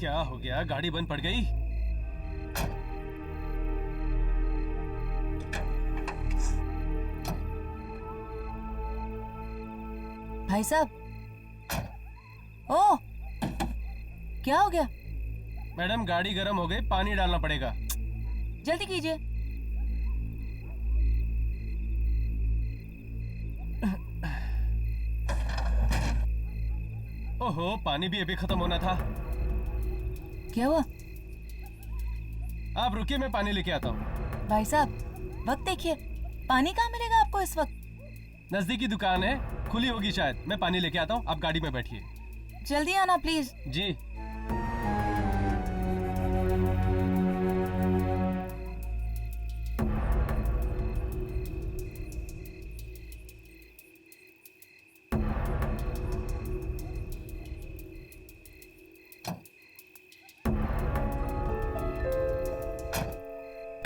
क्या हो गया? गाड़ी बंद पड़ गई? भाई साहब, ओ क्या हो गया? मैडम गाड़ी गर्म हो गई, पानी डालना पड़ेगा। जल्दी कीजिए। ओहो, पानी भी अभी खत्म होना था। क्या हुआ? आप रुकिए, मैं पानी लेके आता हूँ। भाई साहब, वक्त देखिए, पानी कहाँ मिलेगा आपको इस वक्त? नजदीकी दुकान है, खुली होगी शायद। मैं पानी लेके आता हूँ, आप गाड़ी में बैठिए। जल्दी आना प्लीज। जी।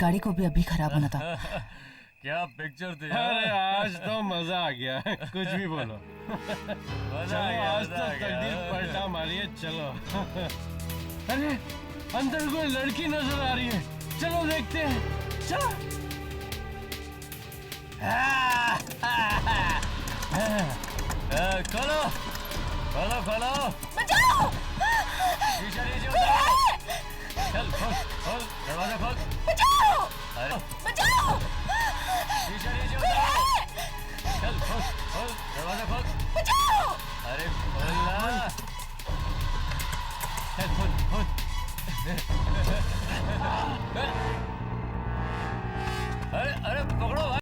गाड़ी को भी अभी खराब होना था। क्या पिक्चर थी। अरे आज तो मजा आ गया। कुछ भी बोलो। चलो आज तो तकदीर पलटा मारिए। चलो। अरे अंदर कोई लड़की नजर आ रही है, चलो देखते हैं। चलो। खोलो खोलो खोलो। बचाओ! शीशा नीचे उतारो। चल खोल खोल दरवाजा खोल। बचाओ! अरे बचाओ! शीशा नीचे उतारो। चल खोल खोल दरवाजा खोल। बचाओ! अरे खोल ना। चल खोल खोल। अरे अरे पकड़ो भाई।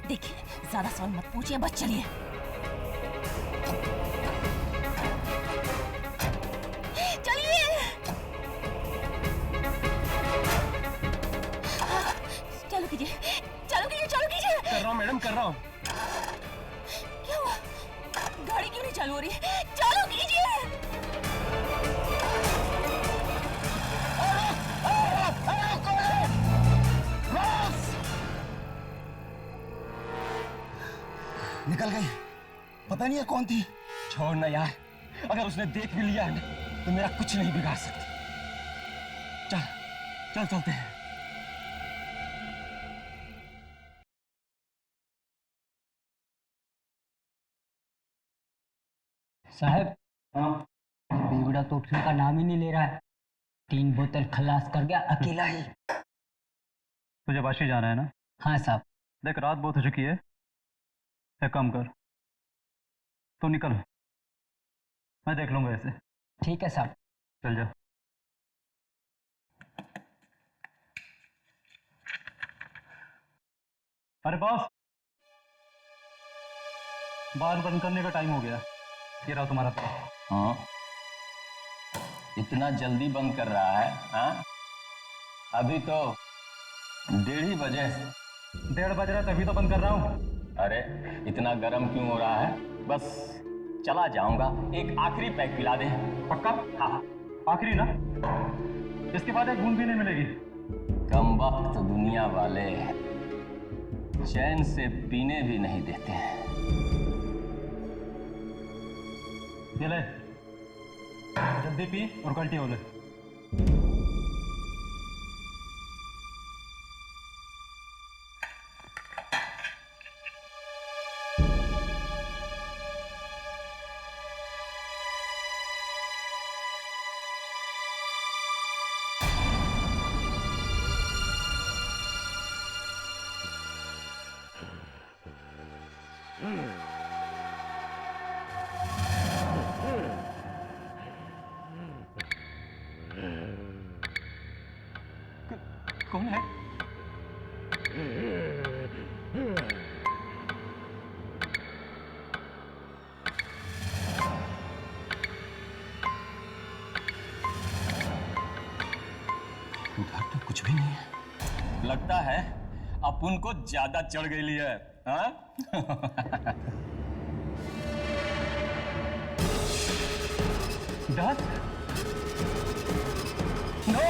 देखिए, ज्यादा सवाल मत पूछिए, बस चलिए। चलिए। चलो कीजिए, चलो कीजिए, चलो कीजिए। कर रहा हूँ मैडम, कर रहा हूँ। क्या हुआ? गाड़ी क्यों नहीं चालू हो रही है? चालू कीजिए। निकल गई। पता नहीं है कौन थी। छोड़ ना यार, अगर उसने देख भी लिया है ना तो मेरा कुछ नहीं बिगाड़ सकती। चल चल चलते हैं। साहब, बेगुड़ा तो उठने का नाम ही नहीं ले रहा है। 3 बोतल खलास कर गया अकेला ही। तुझे वाशी जाना है ना? हाँ साहब। देख रात बहुत हो चुकी है, एक काम कर, तू निकल, मैं देख लूंगा ऐसे। ठीक है साहब। चल जा। अरे बॉस, बार बंद करने का टाइम हो गया। ये रहा तुम्हारा पैसा। हाँ, इतना जल्दी बंद कर रहा है? हाँ, अभी तो 1:30 बजे। 1:30 बज रहा है तभी तो बंद कर रहा हूँ। अरे इतना गर्म क्यों हो रहा है? बस चला जाऊंगा, एक आखिरी पैक पिला दे। पक्का? हाँ। आखिरी ना, इसके बाद एक बूंद भी नहीं मिलेगी। कम वक्त दुनिया वाले चैन से पीने भी नहीं देते हैं। ये ले, जल्दी पी और कल्टी हो ले। कौन है? घर तो कुछ भी नहीं है। लगता है अपुन को ज्यादा चढ़ गई है, हाँ? डर? No!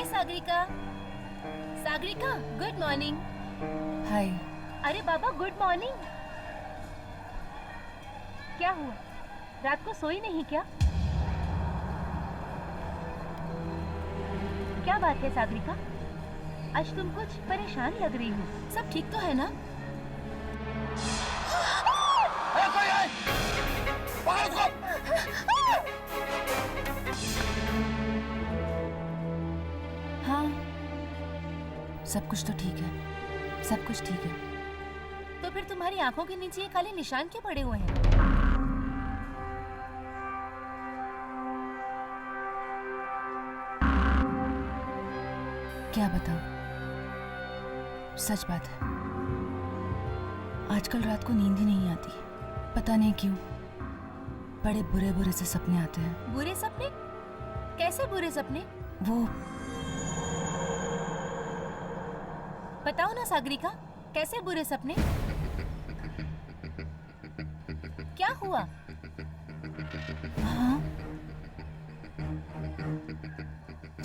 Sagarika, Sagarika, good morning. Hi. अरे बाबा, गुड मॉर्निंग। क्या हुआ, रात को सोई नहीं क्या? क्या बात है सागरिका, आज तुम कुछ परेशान लग रही हो। सब ठीक तो है ना? कोई है? पकड़ो उसको! हाँ, सब कुछ तो ठीक है, सब कुछ ठीक है। तो फिर तुम्हारी आंखों के नीचे ये काले निशान क्यों पड़े हुए हैं? क्या बताऊं, सच बात है, आजकल रात को नींद ही नहीं आती। पता नहीं क्यों, बड़े बुरे बुरे से सपने आते हैं। बुरे सपने? कैसे बुरे सपने? वो बताओ ना सागरिका, कैसे बुरे सपने? क्या हुआ? हाँ,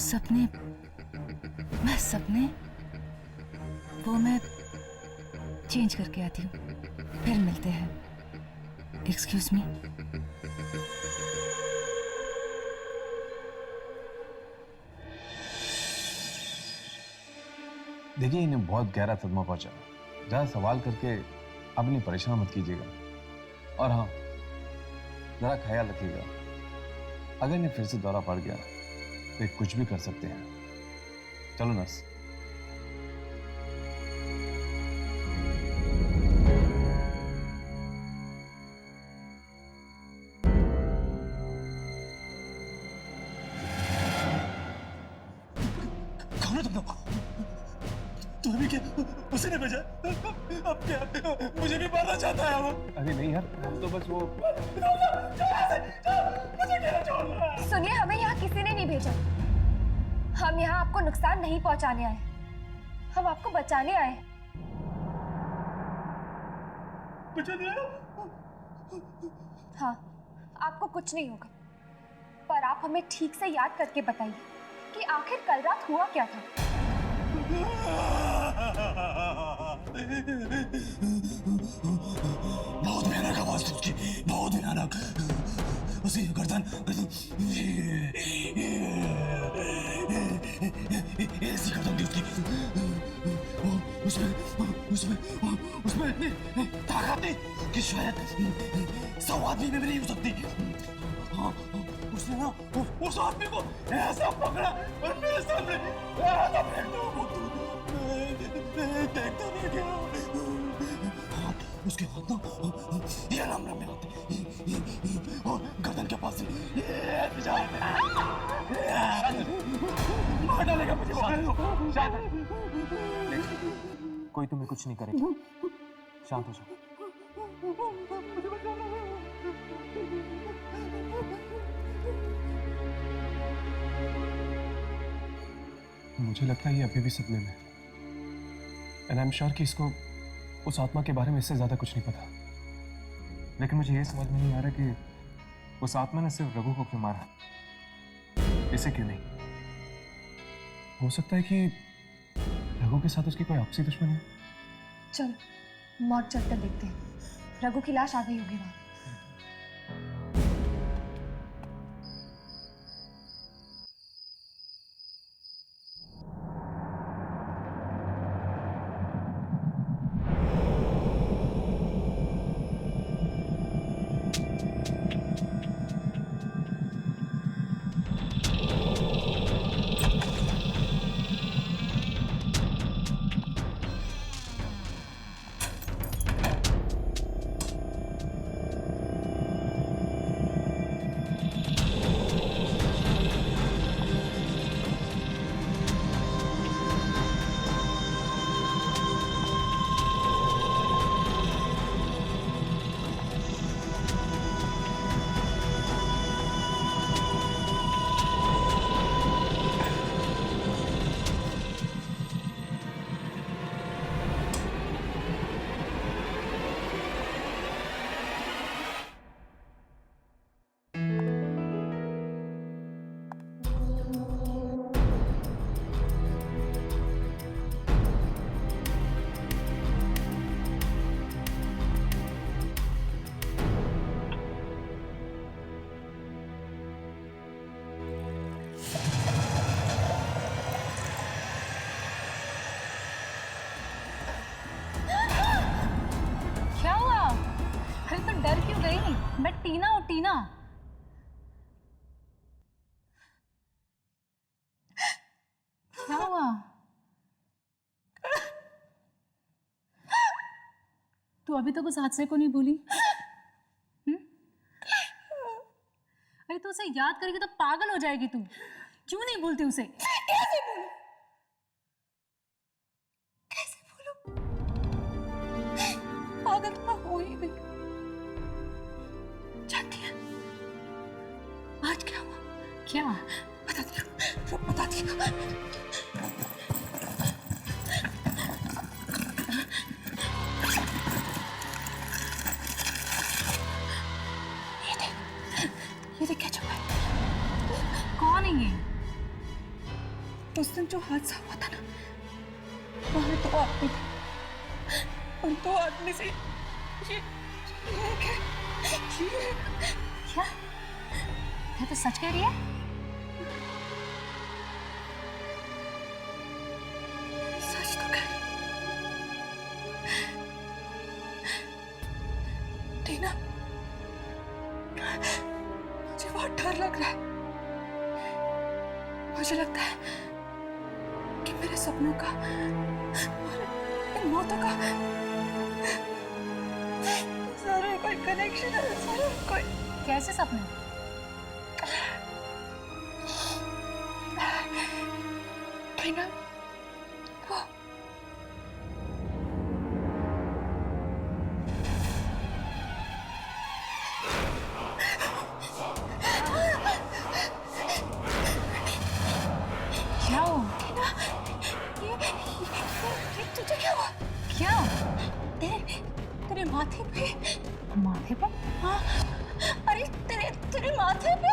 सपने, बस सपने। वो मैं चेंज करके आती हूँ, फिर मिलते हैं। Excuse me. देखिए, इन्हें बहुत गहरा सदमा पहुंचा। ज़्यादा सवाल करके अपनी परेशान मत कीजिएगा। और हाँ, ज़रा ख्याल रखिएगा, अगर इन्हें फिर से दौरा पड़ गया तो ये कुछ भी कर सकते हैं। चलो नर्स। कौन है तुम लोग? तुम्हें भी क्या उसी ने भेजा? अब क्या मुझे भी मारना चाहता है वो? अरे नहीं यार, हम तो बस वो सुनिए, हमें यहाँ किसी ने नहीं भेजा। हम यहाँ आपको नुकसान नहीं पहुँचाने आए, हम आपको बचाने आए। बचाने आए? हाँ, आपको कुछ नहीं होगा, पर आप हमें ठीक से याद करके बताइए कि आखिर कल रात हुआ क्या था। बहुत भयानक आवाज थी उसकी, बहुत भयानक। उसी गर्दन उसमें इतनी ताकत थी कि शायद 100 आदमी में भी नहीं हो सकती। हाँ, उसने ना उस आदमी को ऐसा पकड़ा और मेरे सामने ऐसा फेंक दिया। देखता नहीं गया। उसके हाथ ना ये लम में होते और गर्दन के पास मार डालेगा मुझे। कोई तुम्हें कुछ नहीं करेगा, शांत हो जाओ। मुझे लगता है ये अभी भी सपने में, एंड आई एम श्योर कि इसको उस आत्मा के बारे में इससे ज्यादा कुछ नहीं पता। लेकिन मुझे ये समझ में नहीं आ रहा कि उस आत्मा ने सिर्फ रघु को क्यों मारा, इसे क्यों नहीं? हो सकता है कि रघु के साथ उसकी कोई आपसी दुश्मनी हो। चलो मौत चलकर देखते हैं। रघु की लाश आ गई होगी वहां। डर क्यों गई? मैं टीना हूं, टीना। क्या हुआ? तू अभी तक उस हादसे को नहीं भूली? अरे तू उसे याद करेगी तो पागल हो जाएगी तू। क्यों नहीं भूलती उसे? कैसे भूलूं? कैसे भूलूं? पागल तो हो ही गई। जानती है आज क्या हुआ? क्या? बताती हूँ, बताती हूँ। ये देख क्या चुका है? कौन है ये? उस दिन जो हादसा हुआ था ना, वहां 2 आदमी थे। उन 2 आदमी से ये क्या? क्या तो सच कह रही है? सच तो कह रही। टीना, मुझे बहुत डर लग रहा है। मुझे लगता है कि मेरे सपनों का और इन मौतों का जरूर कोई कनेक्शन है, जरूर कोई। कैसे सपने? टीना, वो क्या हुआ? टीना, ये तुझे क्या हुआ? क्या? तेरे माथे पे। माथे पर? हाँ, अरे तेरे माथे पे।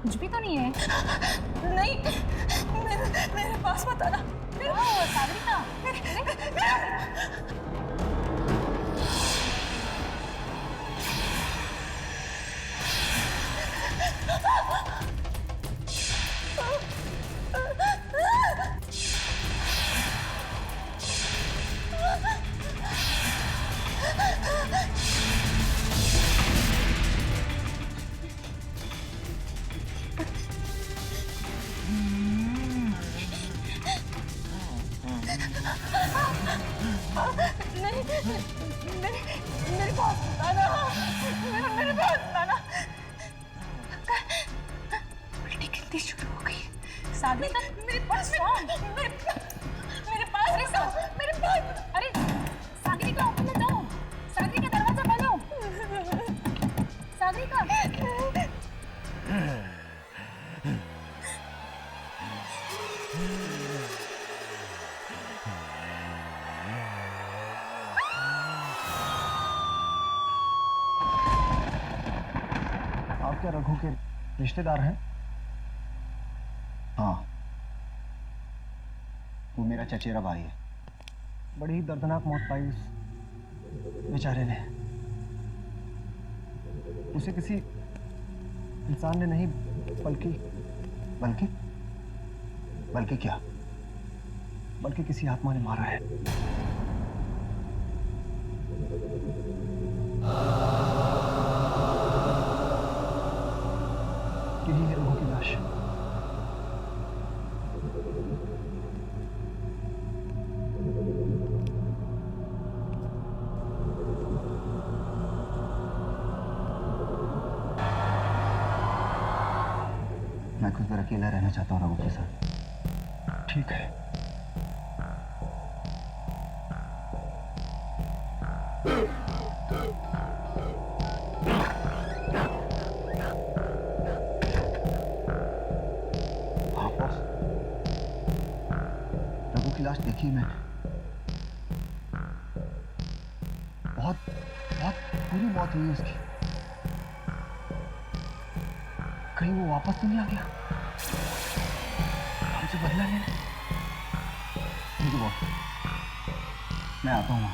कुछ भी तो नहीं है। नहीं, मेरे पास मत आना। सागरिका, शादी शुरू हो गई। शादी का मेरे पास अरे Sagarika open the door. Sagarika दरवाजा खोलो। सागरिका आप क्या रघु के रिश्तेदार हैं? हाँ, वो मेरा चचेरा भाई है। बड़ी ही दर्दनाक मौत पाई उस बेचारे ने। उसे किसी इंसान ने नहीं बल्कि बल्कि बल्कि क्या? बल्कि किसी आत्मा ने मारा है। यही है रघु की लाश। मैं कुछ देर अकेला रहना चाहता हूँ रघु के साथ। ठीक है। हाँ बॉस, रघु की लाश देखी मैंने। बहुत बहुत बुरी मौत हुई उसकी। कहीं वो वापस तो नहीं आ गया हमसे बदला लेने? ठीक है बॉस, मैं आता हूँ।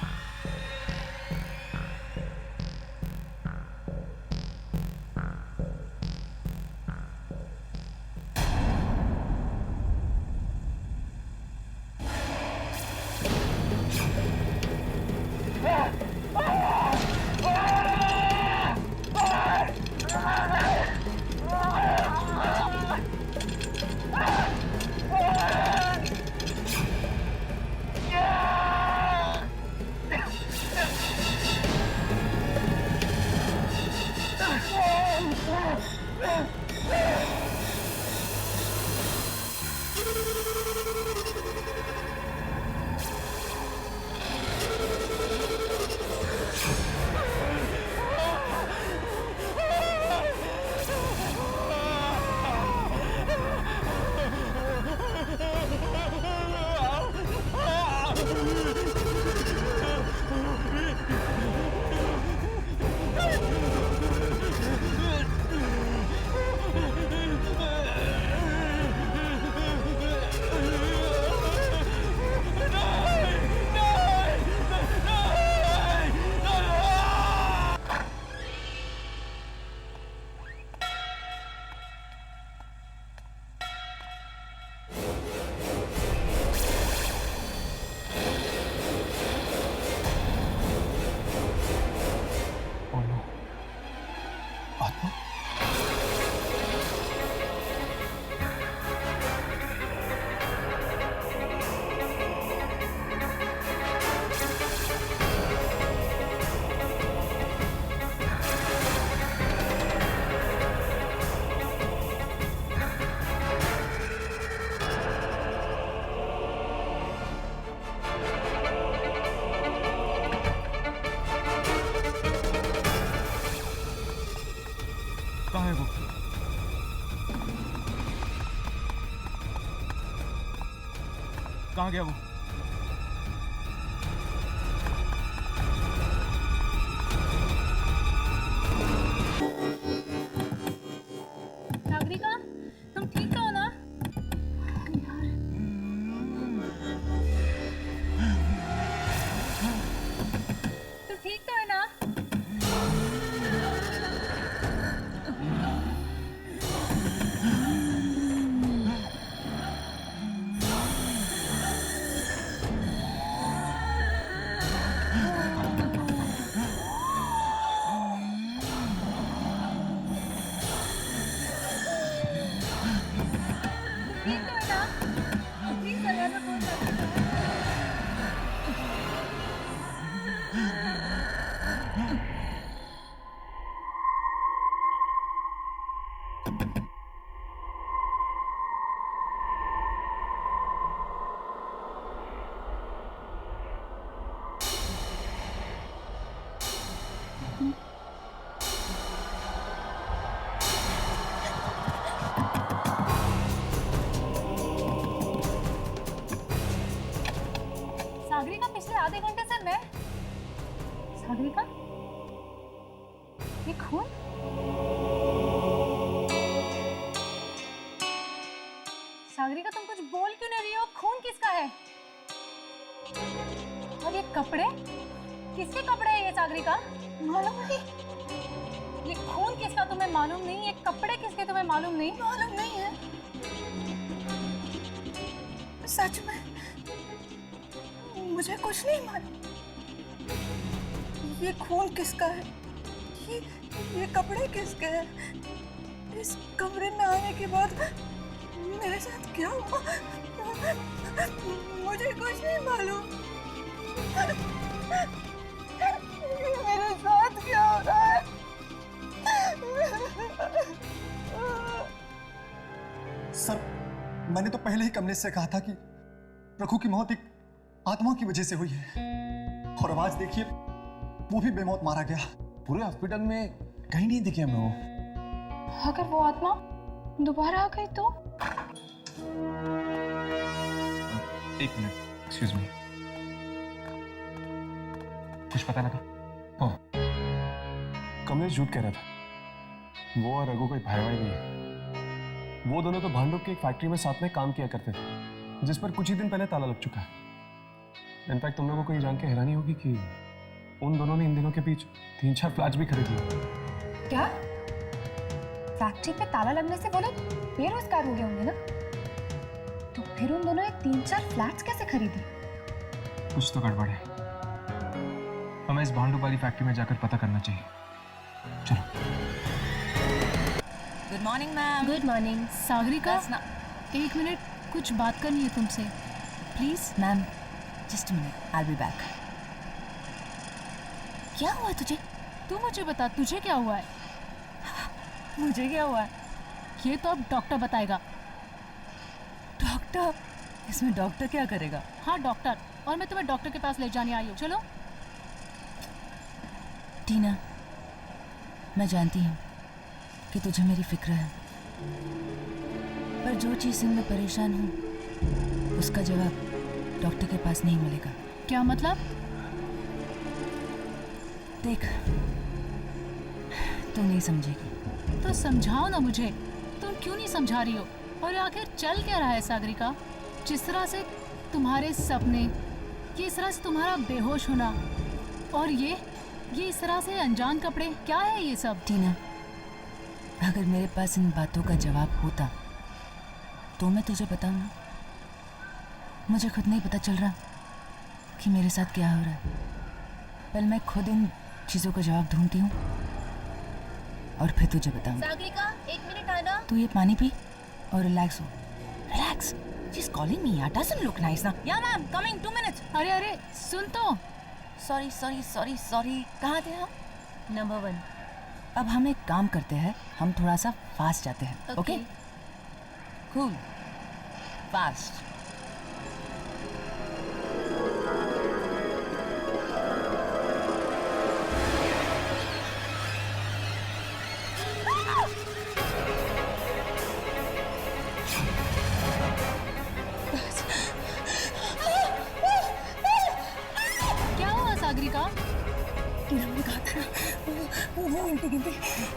कहाँ है वो? कहाँ गया वो? सागरिका, तुम ठीक तो हो ना? तुम ठीक तो है ना? ये खून? सागरिका, तुम कुछ बोल क्यों नहीं रही हो? खून किसका है? और ये कपड़े किसके कपड़े हैं ये सागरिका? मालूम नहीं। ये खून किसका तुम्हें मालूम नहीं? ये कपड़े किसके तुम्हें मालूम नहीं? मालूम नहीं है। सच में मुझे कुछ नहीं मालूम। ये खून किसका है? ये कपड़े किसके हैं? इस कमरे में आने के बाद मेरे साथ क्या हुआ? मुझे कुछ नहीं मालूम। मेरे साथ क्या हो रहा है? सर, मैंने तो पहले ही कमलेश से कहा था कि रघु की मौत एक आत्मा की वजह से हुई है, और अब आज देखिए वो भी बेमौत मारा गया। पूरे हॉस्पिटल में कहीं नहीं दिखे हमें वो। अगर वो आत्मा दोबारा आ गई तो? एक मिनट, एक्सक्यूज मी, कुछ पता लगा? हाँ, कमलेश झूठ कह रहा था। वो और रघु कोई भाई भाई नहीं है। वो दोनों तो भांडुप की एक फैक्ट्री में साथ में काम किया करते थे, जिस पर कुछ ही दिन पहले ताला लग चुका है। इनफैक्ट तुम लोगों को ये जान के हैरानी होगी कि उन दोनों ने इन दिनों के बीच 3-4 फ्लैट्स भी खरीद लिए। क्या? फैक्ट्री पे ताला लगने से वो लोग बेरोजगार हो गए होंगे ना? तो फिर उन दोनों ने 3-4 फ्लैट्स कैसे खरीदे? कुछ तो गड़बड़ है। हमें इस भांडुप वाली फैक्ट्री में जाकर पता करना चाहिए। चलो। Good morning ma'am. Good morning. Sagarika, एक मिनट, कुछ बात करनी है तुमसे, please. Ma'am, just minute, I will be back. क्या हुआ तुझे? तू मुझे बता, तुझे क्या हुआ है? मुझे क्या हुआ है? ये तो अब डॉक्टर बताएगा। डॉक्टर? इसमें डॉक्टर क्या करेगा? हाँ डॉक्टर, और मैं तुम्हें डॉक्टर के पास ले जाने आई हूँ। चलो। टीना, मैं जानती हूँ कि तुझे मेरी फिक्र है, पर जो चीज़ से मैं परेशान हूँ उसका जवाब डॉक्टर के पास नहीं मिलेगा। क्या मतलब? देख, तू नहीं समझेगी। तो समझाओ ना मुझे, तुम क्यों नहीं समझा रही हो? और आखिर चल क्या रहा है सागरिका? जिस तरह से तुम्हारे सपने, किस तरह से तुम्हारा बेहोश होना, और ये इस तरह से अनजान कपड़े, क्या है ये सब? टीना, अगर मेरे पास इन बातों का जवाब होता तो मैं तुझे बताऊँ ना। मुझे खुद नहीं पता चल रहा कि मेरे साथ क्या हो रहा है। पहले मैं खुद इन चीज़ों का जवाब ढूंढती हूँ और फिर तुझे बताऊँ। सागरिका, 1 मिनट आना। तू ये पानी पी और रिलैक्स हो। Relax. She is calling me. यार, डजंट लुक नाइस ना। या मैम, कमिंग 2 मिनट्स। अरे अरे सुन तो। Sorry sorry sorry sorry. कहाँ थे हम? नंबर 1। अब हम एक काम करते हैं, हम थोड़ा सा फास्ट जाते हैं। ओके? Cool, fast. क्या हुआ सागरिका?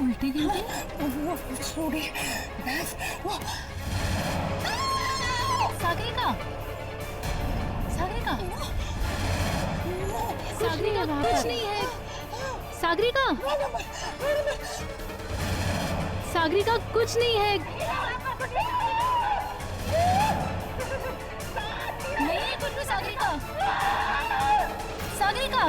उल्टी गिनती वो सो गई। सागरिका, सागरिका, सागरिका, कुछ नहीं है। सागरिका, सागरिका, कुछ नहीं है। नहीं है कुछ भी सागरिका। सागरिका,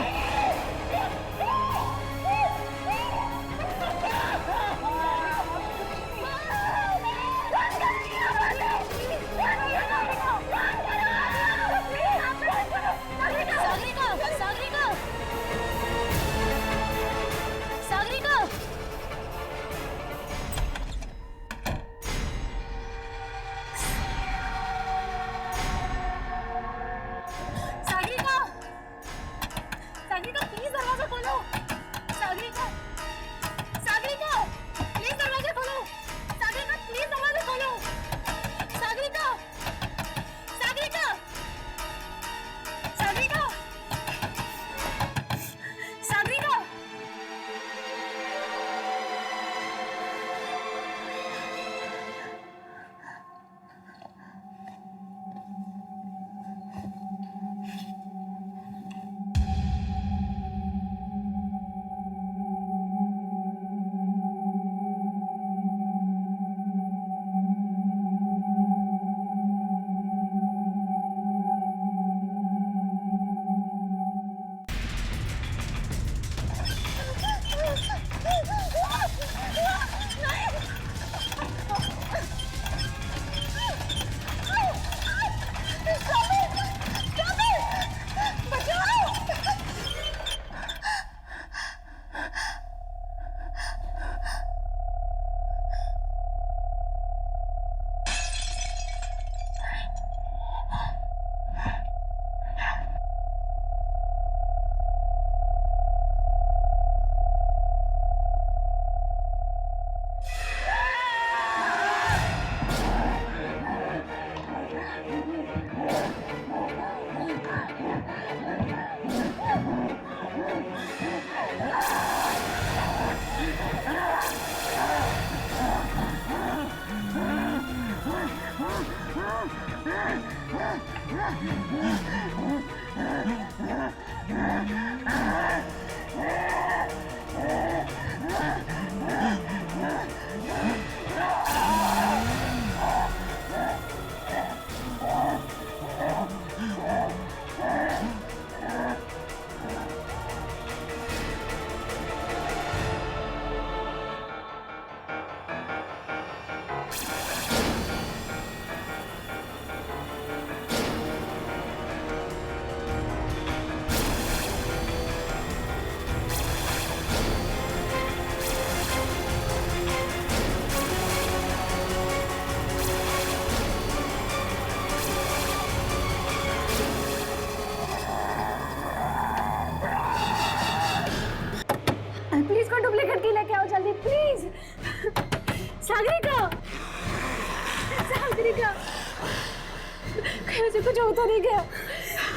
मुझे उधर ही गया।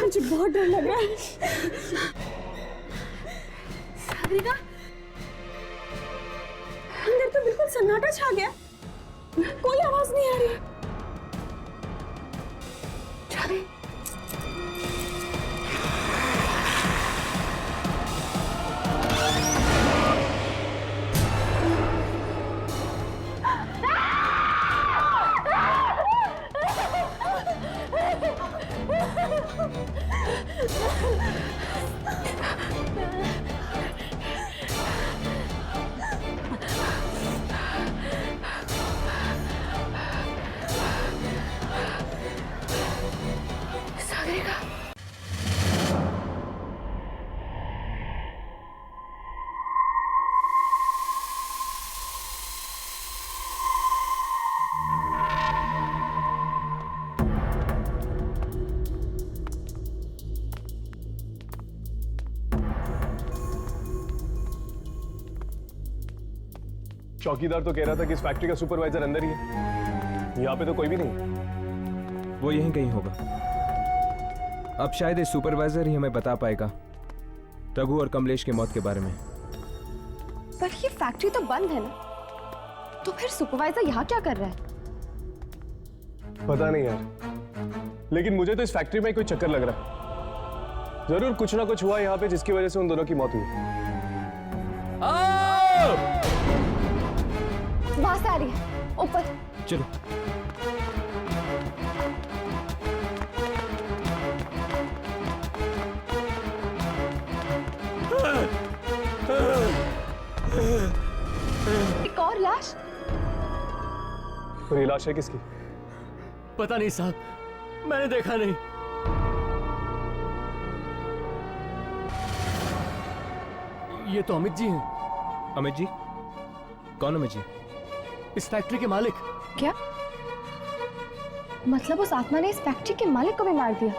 मुझे बहुत डर लग रहा है। सागरिका, अंदर तो बिल्कुल सन्नाटा छा गया, कोई आवाज नहीं आ रही। चौकीदार तो कह रहा था कि इस फैक्ट्री का सुपरवाइजर अंदर ही है। यहाँ पे तो कोई भी नहीं। वो यहीं कहीं होगा। अब शायद ये सुपरवाइजर ही हमें बता पाएगा रघु और कमलेश की मौत के बारे में। पर ये फैक्ट्री तो बंद है ना, तो फिर सुपरवाइजर यहाँ क्या कर रहा है? पता नहीं यार, लेकिन मुझे तो इस फैक्ट्री में कोई चक्कर लग रहा है। जरूर कुछ ना कुछ हुआ यहाँ पे जिसकी वजह से उन दोनों की मौत हुई। वहां से आ रही है, ऊपर चलो। एक और लाश। और ये लाश है किसकी? पता नहीं साहब, मैंने देखा नहीं। ये तो अमित जी हैं। अमित जी? कौन अमित जी? इस फैक्ट्री के मालिक। क्या मतलब उस आत्मा ने इस फैक्ट्री के मालिक को भी मार दिया?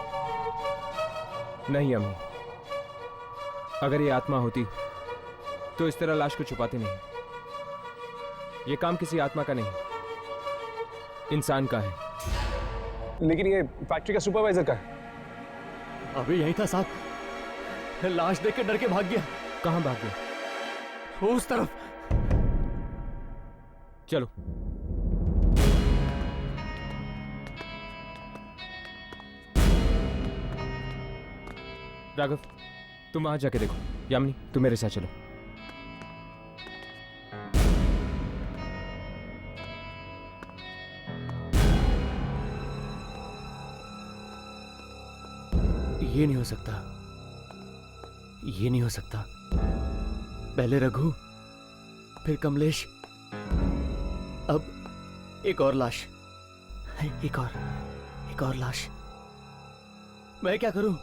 नहीं अम्मी, अगर ये आत्मा होती तो इस तरह लाश को छुपाती नहीं। ये काम किसी आत्मा का नहीं, इंसान का है। लेकिन ये फैक्ट्री का सुपरवाइजर का है। अभी यही था साहब, लाश देख के डर के भाग गया। कहां भाग गया? उस तरफ। चलो। राघव, तुम वहां जाके देखो। यामिनी, तुम मेरे साथ चलो। ये नहीं हो सकता, ये नहीं हो सकता। पहले रघु, फिर कमलेश, अब एक और लाश, एक और लाश। मैं क्या करूं?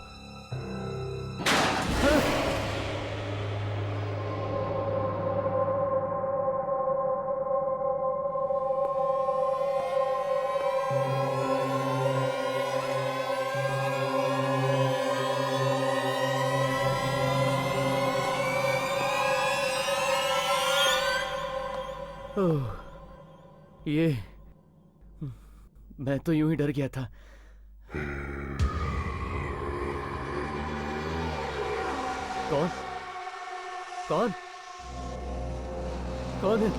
ये मैं तो यूं ही डर गया था। कौन कौन कौन है?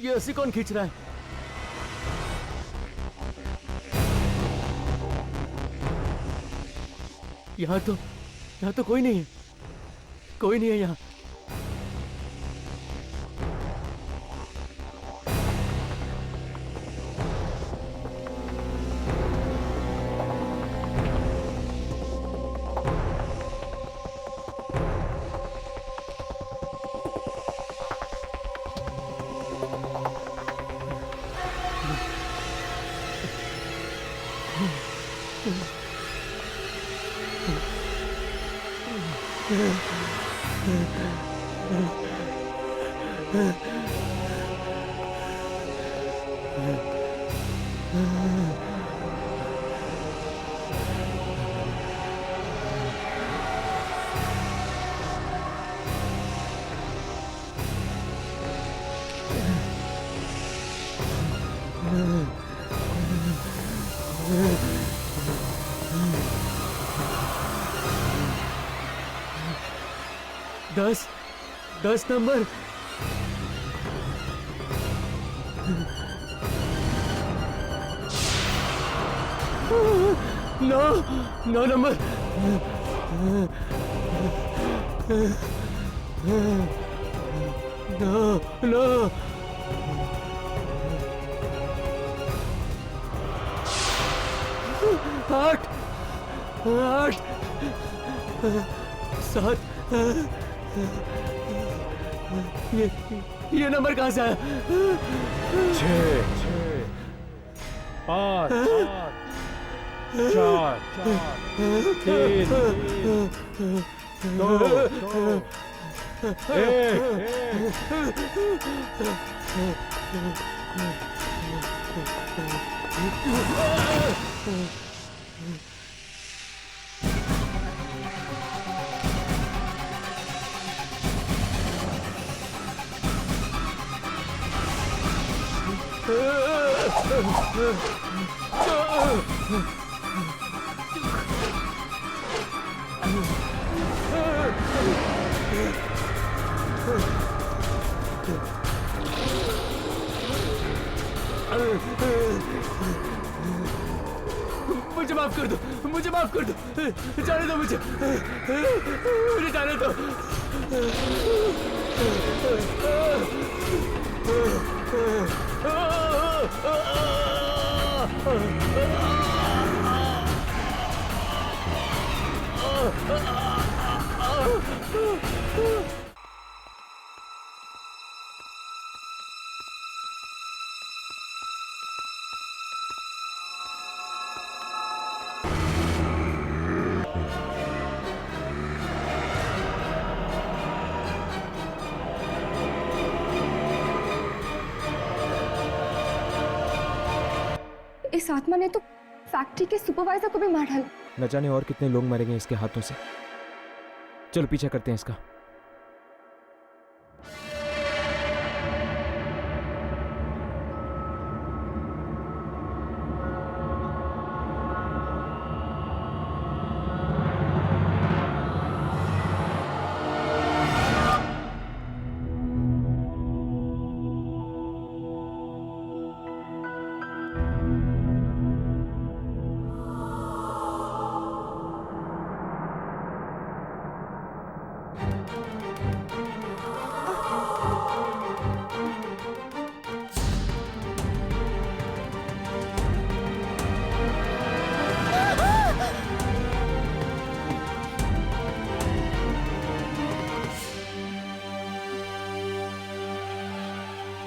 ये रस्सी कौन खींच रहा है? यहाँ तो कोई नहीं है, कोई नहीं है यहाँ। 10 नंबर। 9 नंबर। 9 8 7। ये नंबर कहाँ से आया? 6 5 4 3 2 मुझे माफ कर दो, मुझे माफ कर दो, जाने दो मुझे जाने दो। इस आत्मा ने तो फैक्ट्री के सुपरवाइजर को भी मार डाला। न जाने और कितने लोग मरेंगे इसके हाथों से। चलो पीछा करते हैं इसका।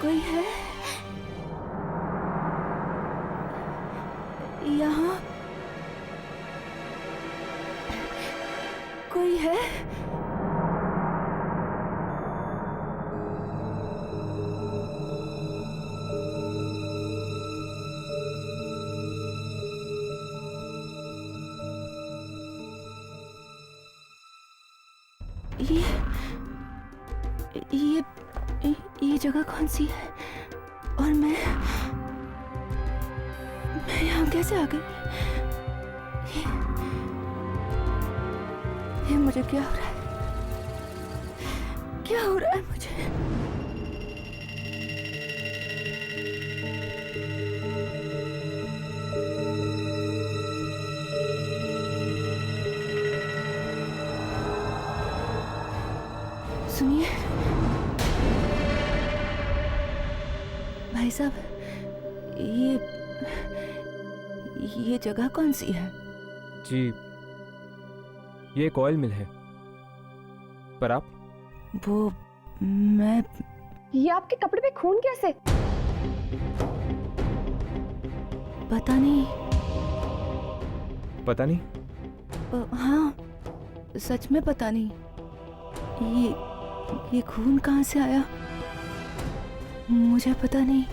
कोई है यहाँ? कोई है? ये जगह कौन सी है? और मैं यहाँ कैसे आ गई? ये मुझे क्या हो रहा है? क्या हो रहा है मुझे? सुनिए भाई साहब, ये जगह कौन सी है? जी ये एक ऑयल मिल है। पर आप? वो मैं ये आपके कपड़े पे खून कैसे? पता नहीं। पता नहीं? हाँ सच में पता नहीं। ये खून कहाँ से आया मुझे पता नहीं।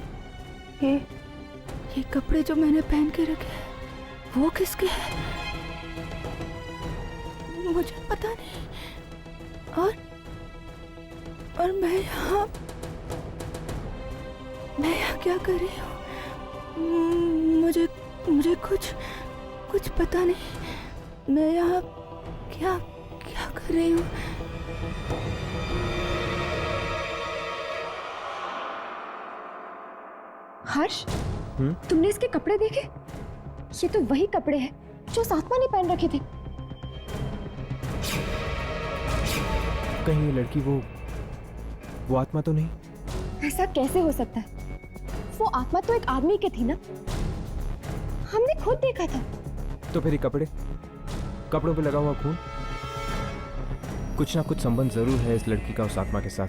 ये कपड़े जो मैंने पहन के रखे हैं वो किसके हैं मुझे पता नहीं। और मैं यहाँ क्या कर रही हूँ? मुझे कुछ पता नहीं। मैं यहाँ क्या कर रही हूँ? हर्ष, तुमने इसके कपड़े देखे? ये तो वही कपड़े हैं जो उस आत्मा ने पहन रखे थे। कहीं ये लड़की वो आत्मा तो नहीं? ऐसा कैसे हो सकता है? वो आत्मा तो एक आदमी की थी ना, हमने खुद देखा था। तो फिर ये कपड़ों पे लगा हुआ खून, कुछ ना कुछ संबंध जरूर है इस लड़की का उस आत्मा के साथ।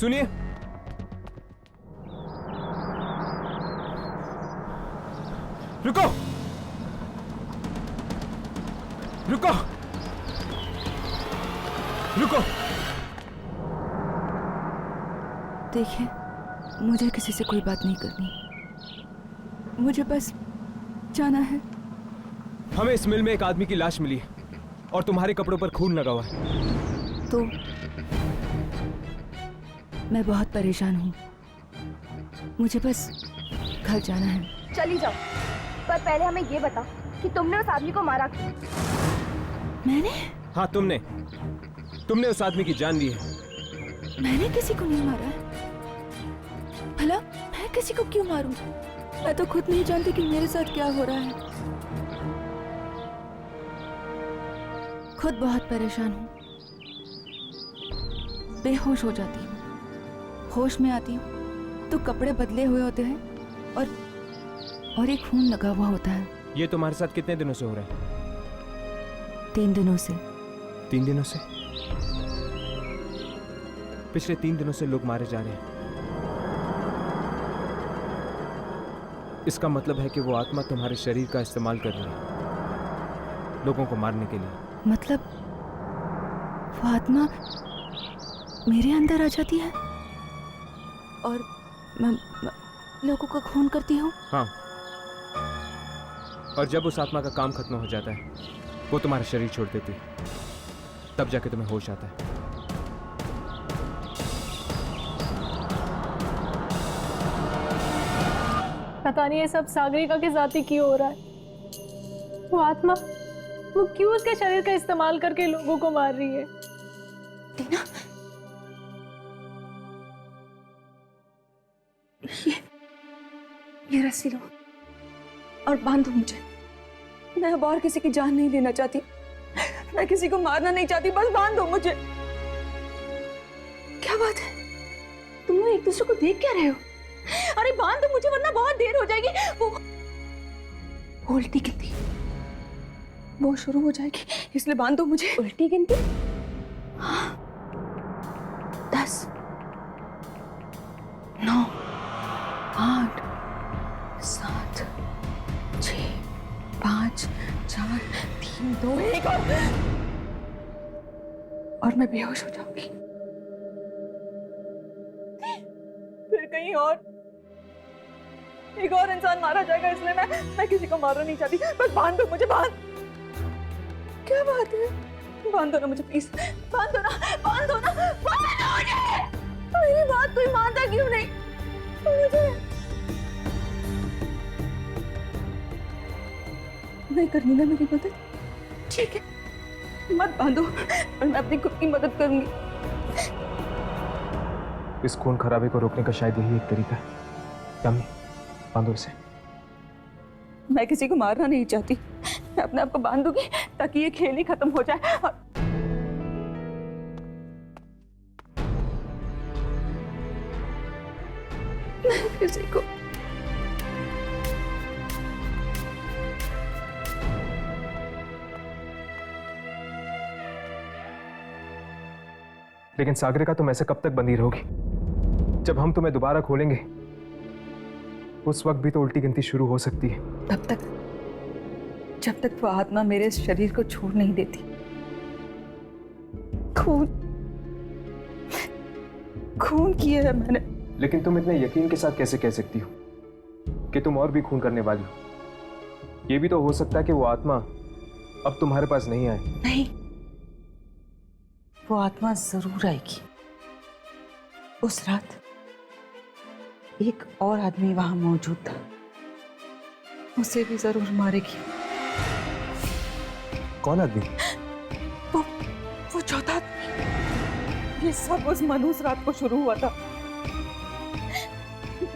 सुनिए, रुको रुको रुको। देखिए, मुझे किसी से कोई बात नहीं करनी, मुझे बस जाना है। हमें इस मिल में एक आदमी की लाश मिली है और तुम्हारे कपड़ों पर खून लगा हुआ है। तो मैं बहुत परेशान हूँ, मुझे बस घर जाना है। चली जाओ, पर पहले हमें ये बता कि तुमने उस आदमी को मारा क्यों? मैंने? हाँ, तुमने उस आदमी की जान ली है। मैंने किसी को नहीं मारा है। भला मैं किसी को क्यों मारूं? मैं तो खुद नहीं जानती कि मेरे साथ क्या हो रहा है। खुद बहुत परेशान हूँ, बेहोश हो जाती हूँ, होश में आती हूँ तो कपड़े बदले हुए होते हैं और एक खून लगा हुआ होता है। ये तुम्हारे साथ कितने दिनों से हो रहा है? 3 दिनों से। 3 दिनों से? पिछले 3 दिनों से लोग मारे जा रहे हैं। इसका मतलब है कि वो आत्मा तुम्हारे शरीर का इस्तेमाल कर रही है लोगों को मारने के लिए। मतलब वो आत्मा मेरे अंदर आ जाती है और मैं लोगों का खून करती हूँ? हाँ, और जब उस आत्मा का काम खत्म हो जाता है, वो तुम्हारा शरीर छोड़ देती है, तब जाके तुम्हें होश आता है। पता नहीं ये सब सागरिका के साथ ही क्यों हो रहा है। वो आत्मा, वो क्यों उसके शरीर का इस्तेमाल करके लोगों को मार रही है? टीना, ये रस्सी लो और बांधो मुझे। मैं अब और किसी की जान नहीं लेना चाहती, मैं किसी को मारना नहीं चाहती, बस बांध दो मुझे। क्या बात है, तुम लोग एक दूसरे को देख क्या रहे हो? अरे बांध दो मुझे वरना बहुत देर हो जाएगी। वो उल्टी गिनती वो शुरू हो जाएगी, इसलिए बांध दो मुझे। उल्टी गिनती? हाँ, 10, 9, 8, 7, 6, 5, 4, 3, 2, 1 और मैं बेहोश हो जाऊंगी। फिर कहीं और एक और इंसान मारा जाएगा, इसलिए मैं किसी को मारना नहीं चाहती। बस बांध दो मुझे, बांध। क्या बात है, बांध दो ना मुझे प्लीज, बांध दो ना, बांध दो ना, बांध दो मुझे। मेरी बात कोई मानता क्यों नहीं मुझे? नहीं करनी ना मेरी मदद? ठीक है, मत बांधो, और मैं अपनी खुद की मदद करूंगी। इस खून खराबे को रोकने का शायद यही एक तरीका है। यम्मी, बांधो इसे। मैं किसी को मारना नहीं चाहती, मैं अपने आप को बांधूंगी ताकि ये खेल ही खत्म हो जाए। और मैं किसी को लेकिन सागरिका, तुम ऐसे कब तक बंदी रहोगी? जब हम तुम्हें दोबारा खोलेंगे उस वक्त भी तो उल्टी गिनती शुरू हो सकती है। तब तक, जब तक वो आत्मा मेरे शरीर को छोड़ नहीं देती। खून किया है मैंने। लेकिन तुम इतने यकीन के साथ कैसे कह सकती हो कि तुम और भी खून करने वाली हो? ये भी तो हो सकता है कि वो आत्मा अब तुम्हारे पास नहीं आए। नहीं, वो आत्मा जरूर आएगी। उस रात एक और आदमी वहां मौजूद था, उसे भी जरूर मारेगी। कौन आदमी? वो चौथा आदमी। ये सब उस मनहूस रात को शुरू हुआ था।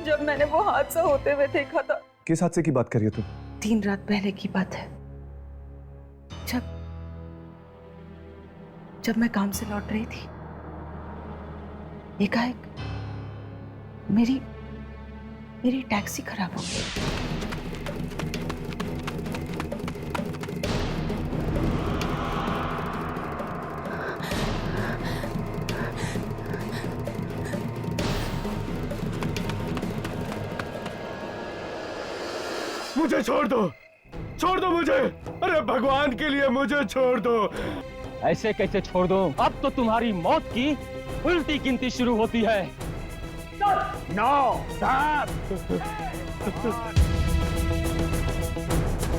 जब मैंने वो हादसा होते हुए देखा था। किस हादसे की बात कर रही हो तुम? 3 रात पहले की बात है, जब मैं काम से लौट रही थी, एकाएक मेरी टैक्सी खराब हो गई। मुझे छोड़ दो मुझे। अरे भगवान के लिए मुझे छोड़ दो। ऐसे कैसे छोड़ दो? अब तो तुम्हारी मौत की उल्टी गिनती शुरू होती है। 9 7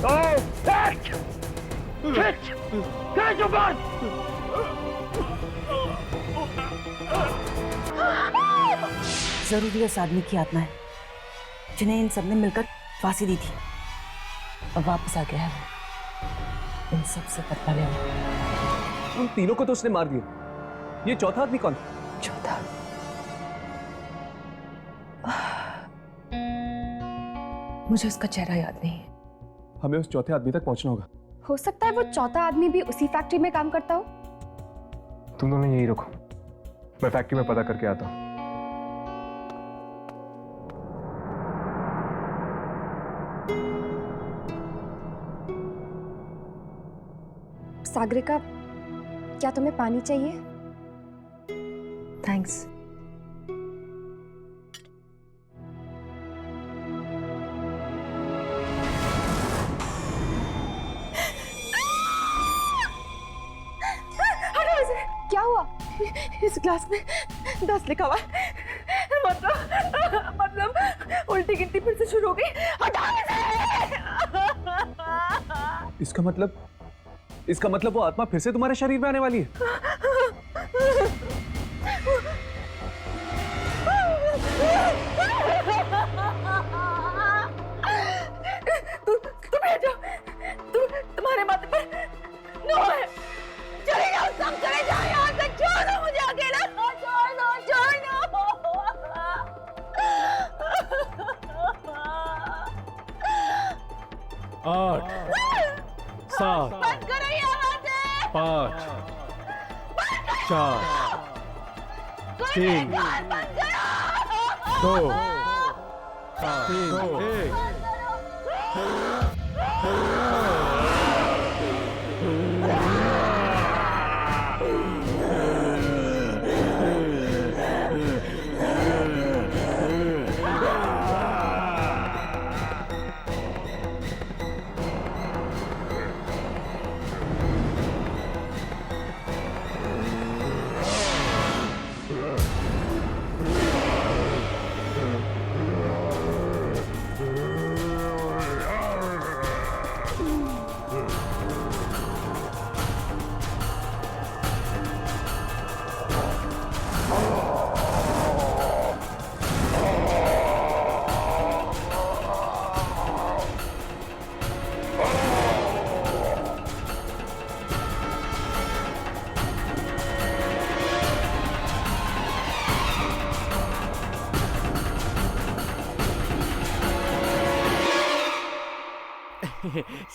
2 1 खींच ऊपर। जरूर ये उस आदमी की आत्मा है जिन्हें इन सबने मिलकर फांसी दी थी और वापस आ गया है वो इन सब से बदला लेने। उन तीनों को तो उसने मार दिया, ये चौथा आदमी कौन? चौथा मुझे उसका चेहरा याद नहीं है। हमें उस चौथे आदमी तक पहुंचना होगा। हो सकता है वो चौथा आदमी भी उसी फैक्ट्री में काम करता हो। तुम दोनों यही रखो, मैं फैक्ट्री में पता करके आता हूँ। सागरिका, क्या तुम्हें पानी चाहिए? थैंक्स। क्या हुआ? इस ग्लास में 10 लिखा हुआ है। मतलब उल्टी गिनती फिर से शुरू हो गई। हटा इसे। इसका मतलब वो आत्मा फिर से तुम्हारे शरीर में आने वाली है। तुम्हारे माथे पर नो है। चले जाओ, सब चले जाओ यहाँ से। छोड़ दो मुझे अकेला। छोड़ दो। 8 7 बंद करो ये आवाज़ें। 5 4 3 2 1।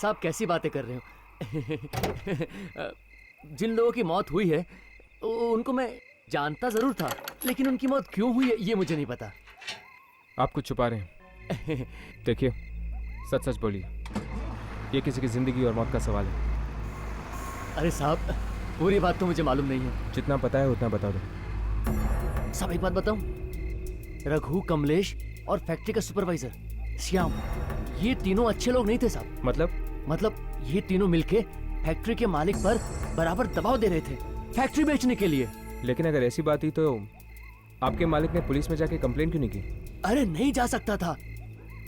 साहब कैसी बातें कर रहे हो? जिन लोगों की मौत हुई है उनको मैं जानता जरूर था, लेकिन उनकी मौत क्यों हुई है ये मुझे नहीं पता। आप कुछ छुपा रहे हैं। देखिए, सच सच बोलिए, ये किसी की जिंदगी और मौत का सवाल है। अरे साहब, पूरी बात तो मुझे मालूम नहीं है। जितना पता है उतना बता दो। साहब एक बात बताऊं, रघु, कमलेश और फैक्ट्री का सुपरवाइजर श्याम, ये तीनों अच्छे लोग नहीं थे साहब। मतलब ये तीनों मिलके फैक्ट्री के मालिक पर बराबर दबाव दे रहे थे फैक्ट्री बेचने के लिए। लेकिन अगर ऐसी बात ही तो आपके मालिक ने पुलिस में जाके कंप्लेंट क्यों नहीं की? अरे नहीं जा सकता था,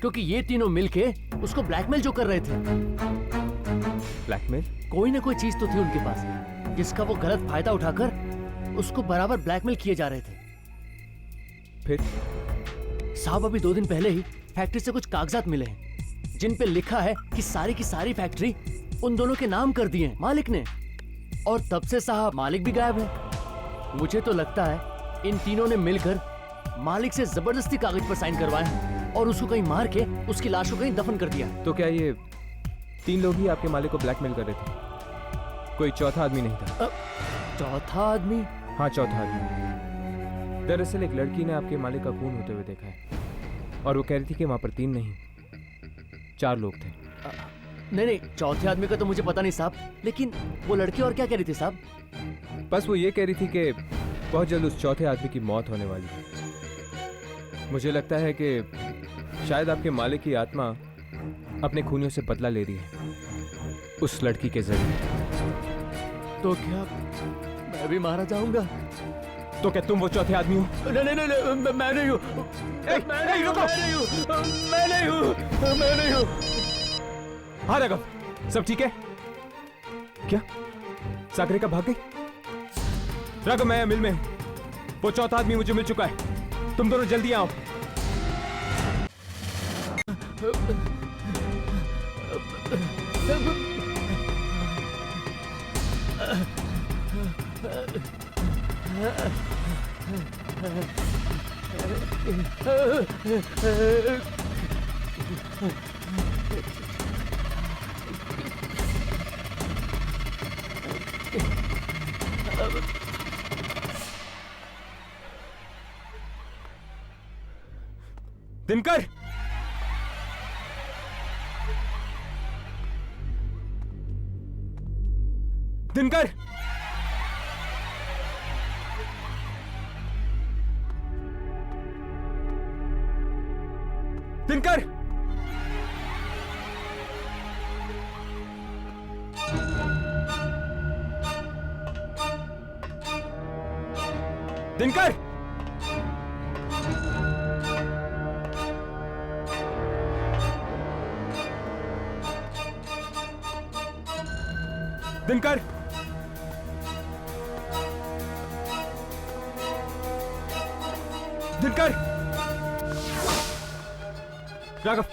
क्योंकि ये तीनों मिलके उसको ब्लैकमेल जो कर रहे थे। ब्लैकमेल? कोई ना कोई चीज तो थी उनके पास जिसका वो गलत फायदा उठाकर उसको बराबर ब्लैकमेल किए जा रहे थे। फिर साहब अभी 2 दिन पहले ही फैक्ट्री से कुछ कागजात मिले हैं जिन पे लिखा है कि सारी की सारी फैक्ट्री उन दोनों के नाम कर दी है मालिक ने, और तब से साहब मालिक भी गायब है। मुझे तो लगता है इन तीनों ने मिलकर मालिक से जबरदस्ती कागज पर साइन करवाए हैं और उसको कहीं मार के उसकी लाश को कहीं दफन कर दिया। तो क्या ये 3 लोग ही आपके मालिक को ब्लैकमेल कर रहे थे? कोई चौथा आदमी नहीं था? चौथा आदमी? हाँ, चौथा आदमी। दरअसल एक लड़की ने आपके मालिक का खून होते हुए देखा है और वो कह रही थी कि वहां पर 3 नहीं 4 लोग थे। नहीं, चौथे आदमी का तो मुझे पता नहीं साहब, लेकिन वो लड़की और क्या कह रही थी साहब? बस वो ये कह रही थी कि बहुत जल्द उस चौथे आदमी की मौत होने वाली है। मुझे लगता है कि शायद आपके मालिक की आत्मा अपने खूनियों से बदला ले रही है उस लड़की के जरिए। तो क्या मैं भी मारा जाऊंगा? तो क्या तुम वो चौथे आदमी हो? नहीं, मैं नहीं हूँ। मैं नहीं हूँ। हाँ राघव, सब ठीक है क्या? सागरिका भाग गई? राघव, मैं मिल में, वो चौथा आदमी मुझे मिल चुका है, तुम दोनों जल्दी आओ। दिनकर, दिनकर, दिनकर, दिनकर, दिनकर, दिनकर, राघव,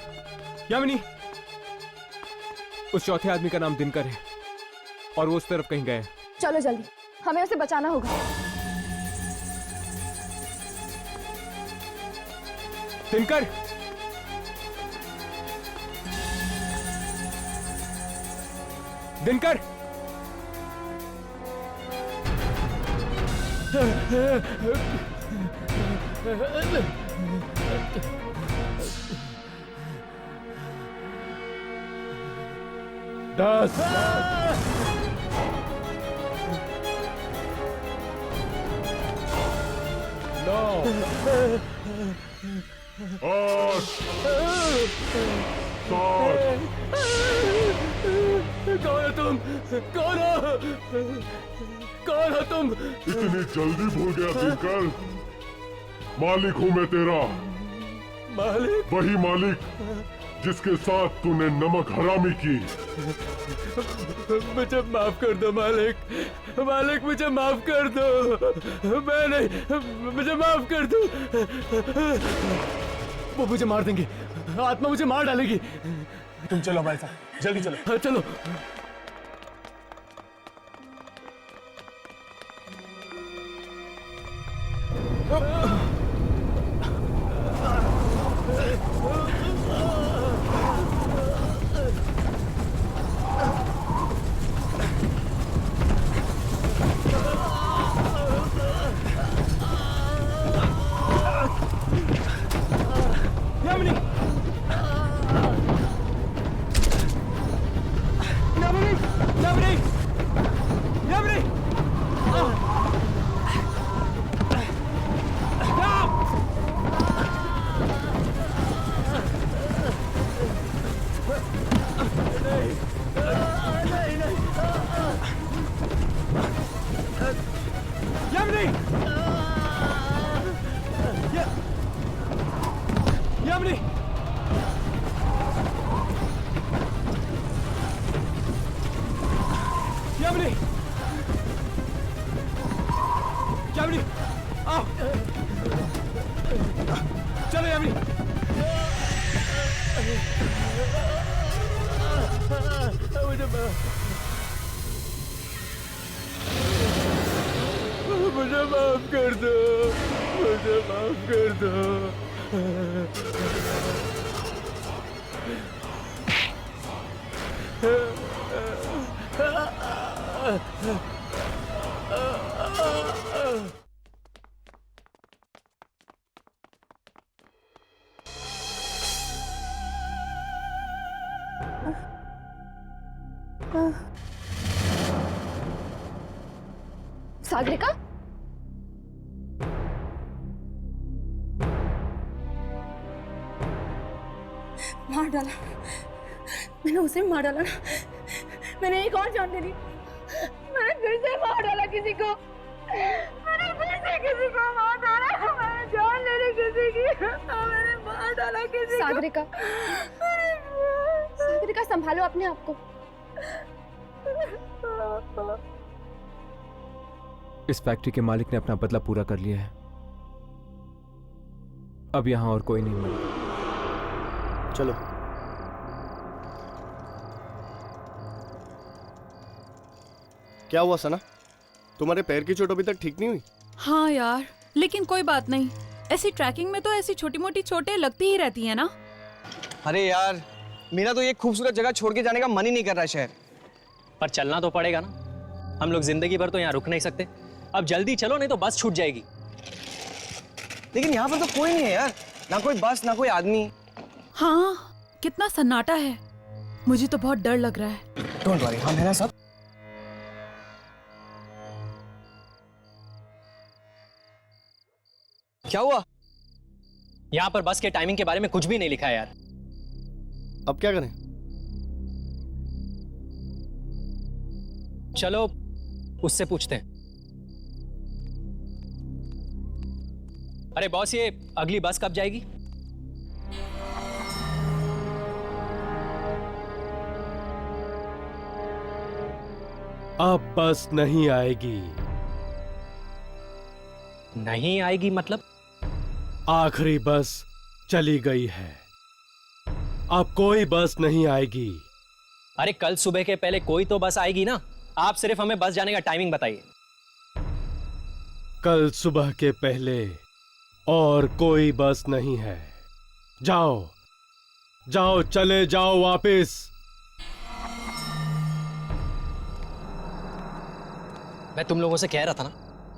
यामिनी, उस चौथे आदमी का नाम दिनकर है और वो उस तरफ कहीं गया है। चलो जल्दी, हमें उसे बचाना होगा। दिनकर, दिनकर, दस, 9, 8, 7। कौन हो तुम? कौन हो? कौन हो तुम? इतनी जल्दी भूल गया दिनकर? मालिक हूं मैं तेरा। मालिक? वही मालिक जिसके साथ तूने नमक हरामी की। मुझे माफ कर दो मालिक। मालिक मुझे माफ कर दो। मैं नहीं, मुझे माफ कर दो। वो मुझे मार देंगे, आत्मा मुझे मार डालेगी। तुम चलो हमारे साथ, जल्दी चलो। हाँ, चलो। मुझे माफ कर दो। मुझे माफ कर दो। सागरिका, मार डाला मैंने, उसे मार डाला ना। मैंने एक और जान ले ली। मैंने फिर से मार डाला किसी को। मैंने फिर से किसी को मार डाला। मैंने जान ले ली किसी की। मैंने मार डाला किसी सागरिका, सागरिका संभालो अपने आप को। इस फैक्ट्री के मालिक ने अपना बदला पूरा कर लिया है। अब यहां और कोई नहीं मरेगा। चलो। क्या हुआ सना? तुम्हारे पैर की चोट अभी तक ठीक नहीं हुई? हाँ यार, लेकिन कोई बात नहीं। ऐसी ट्रैकिंग में तो ऐसी छोटी मोटी चोटें लगती ही रहती है ना। अरे यार, मेरा तो ये खूबसूरत जगह छोड़ के जाने का मन ही नहीं कर रहा शहर। पर चलना तो पड़ेगा ना। हम लोग जिंदगी भर तो यहाँ रुक नहीं सकते। अब जल्दी चलो, नहीं तो बस छूट जाएगी। लेकिन यहाँ पर तो कोई नहीं है यार, ना कोई बस ना कोई आदमी। हाँ, कितना सन्नाटा है। मुझे तो बहुत डर लग रहा है। डोंट वरी, हम है ना सब। क्या हुआ? यहाँ पर बस के टाइमिंग के बारे में कुछ भी नहीं लिखा है यार। अब क्या करें? चलो उससे पूछते हैं। अरे बॉस, ये अगली बस कब जाएगी? अब बस नहीं आएगी। नहीं आएगी मतलब? आखिरी बस चली गई है, अब कोई बस नहीं आएगी। अरे कल सुबह के पहले कोई तो बस आएगी ना। आप सिर्फ हमें बस जाने का टाइमिंग बताइए। कल सुबह के पहले और कोई बस नहीं है। जाओ जाओ, चले जाओ वापस। मैं तुम लोगों से कह रहा था ना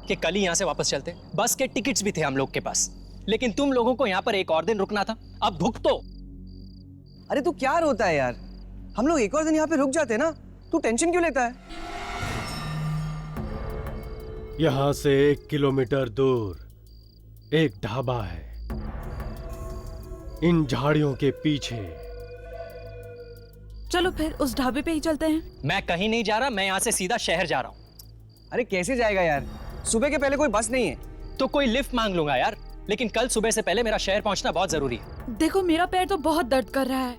कि कल ही यहां से वापस चलते। बस के टिकट्स भी थे हम लोग के पास, लेकिन तुम लोगों को यहां पर एक और दिन रुकना था। अब भुगतो। अरे तू क्या रोता है यार? हम लोग एक और दिन यहाँ पे रुक जाते ना। तू टेंशन क्यों लेता है? यहां से 1 किलोमीटर दूर एक ढाबा है, इन झाड़ियों के पीछे। चलो फिर उस ढाबे पे ही चलते हैं। मैं कहीं नहीं जा रहा, मैं यहाँ से सीधा शहर जा रहा हूँ। अरे कैसे जाएगा यार? सुबह के पहले कोई बस नहीं है। तो कोई लिफ्ट मांग लूंगा यार, लेकिन कल सुबह से पहले मेरा शहर पहुंचना बहुत जरूरी है। देखो मेरा पैर तो बहुत दर्द कर रहा है।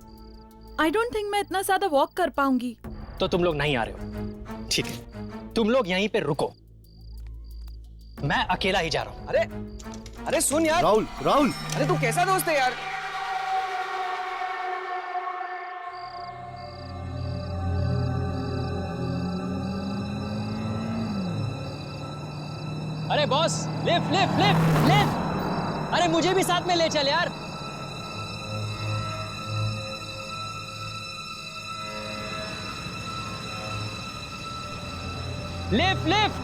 आई डोंट थिंक मैं इतना ज्यादा वॉक कर पाऊंगी। तो तुम लोग नहीं आ रहे हो? ठीक है, तुम लोग यहीं पे रुको, मैं अकेला ही जा रहा हूँ। अरे सुन यार। राहुल, राहुल, अरे तू कैसा दोस्त है यार? अरे boss, lift lift lift lift. अरे मुझे भी साथ में ले चल यार। Lift lift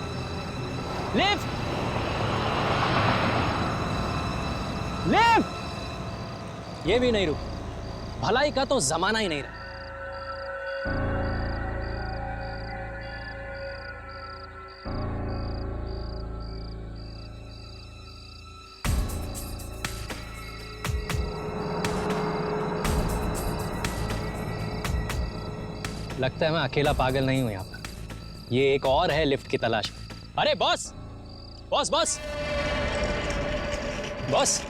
lift lift. ये भी नहीं रुक। भलाई का तो जमाना ही नहीं रहा। लगता है मैं अकेला पागल नहीं हूं यहाँ पर। ये एक और है लिफ्ट की तलाश में। अरे बॉस बॉस बॉस बॉस,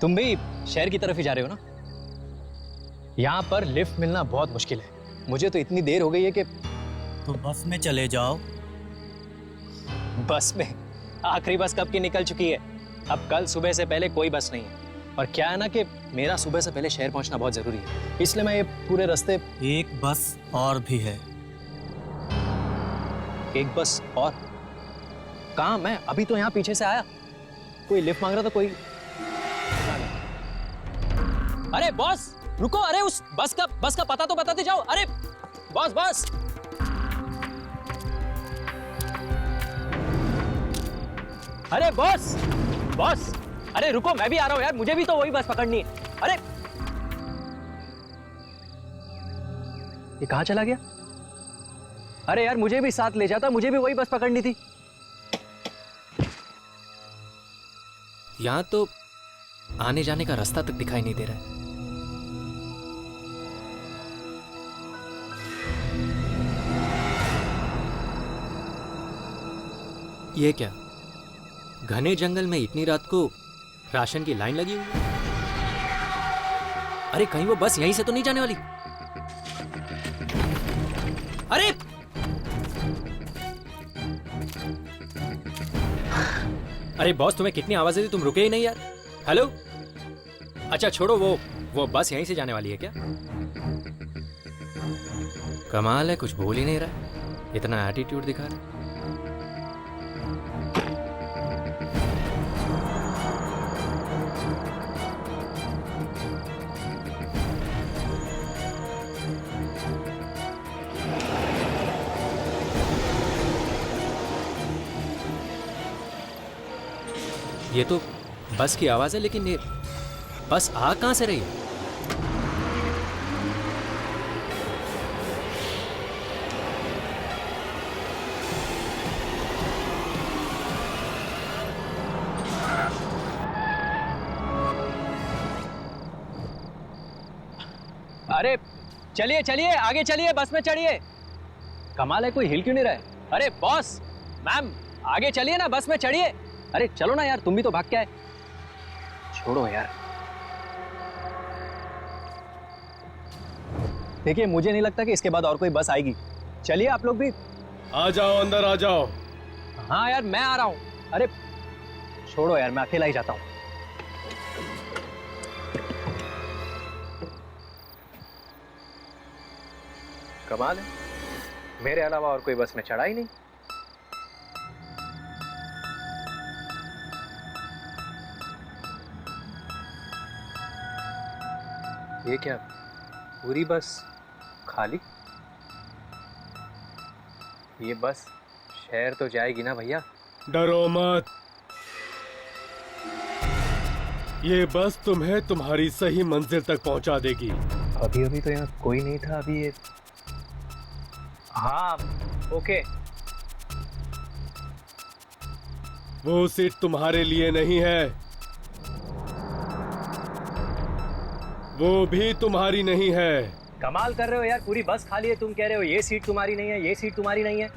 तुम भी शहर की तरफ ही जा रहे हो ना? यहाँ पर लिफ्ट मिलना बहुत मुश्किल है। मुझे तो इतनी देर हो गई है कि तो बस में चले जाओ। बस में? आखिरी बस कब की निकल चुकी है। अब कल सुबह से पहले कोई बस नहीं है। और क्या है ना कि मेरा सुबह से पहले शहर पहुंचना बहुत जरूरी है, इसलिए मैं ये पूरे रास्ते। एक बस और भी है। एक बस और? कहाँ? मैं अभी तो यहाँ पीछे से आया। कोई लिफ्ट मांग रहा था, कोई। अरे बॉस रुको, अरे उस बस का पता तो बताते जाओ। अरे बॉस बॉस, अरे बॉस बॉस, अरे रुको, मैं भी आ रहा हूं यार, मुझे भी तो वही बस पकड़नी है। अरे ये कहां चला गया? अरे यार मुझे भी साथ ले जाता, मुझे भी वही बस पकड़नी थी। यहां तो आने जाने का रास्ता तक दिखाई नहीं दे रहा है। ये क्या, घने जंगल में इतनी रात को राशन की लाइन लगी हुई है? अरे कहीं वो बस यहीं से तो नहीं जाने वाली? अरे अरे बॉस, तुम्हें कितनी आवाजें दी, तुम रुके ही नहीं यार। हेलो, अच्छा छोड़ो, वो बस यहीं से जाने वाली है क्या? कमाल है, कुछ बोल ही नहीं रहा, इतना एटीट्यूड दिखा रहा है। ये तो बस की आवाज है, लेकिन ये बस आ कहां से रही है? अरे चलिए चलिए, आगे चलिए, बस में चढ़िए। कमाल है, कोई हिल क्यों नहीं रहा है? अरे बॉस, मैम, आगे चलिए ना, बस में चढ़िए। अरे चलो ना यार, तुम भी तो भाग के आए। छोड़ो यार। देखिए, मुझे नहीं लगता कि इसके बाद और कोई बस आएगी। चलिए आप लोग भी। आ जाओ, अंदर आ जाओ। हाँ यार, मैं आ रहा हूं। अरे छोड़ो यार, मैं अकेला ही जाता हूं। कमाल है, मेरे अलावा और कोई बस में चढ़ा ही नहीं। ये क्या, पूरी बस खाली? ये बस शहर तो जाएगी ना भैया? डरो मत, ये बस तुम्हें तुम्हारी सही मंजिल तक पहुंचा देगी। अभी अभी तो यहाँ कोई नहीं था, अभी ये। हाँ ओके। वो सीट तुम्हारे लिए नहीं है, वो भी तुम्हारी नहीं है। कमाल कर रहे हो यार, पूरी बस खाली है, तुम कह रहे हो ये सीट तुम्हारी नहीं है, ये सीट तुम्हारी नहीं है।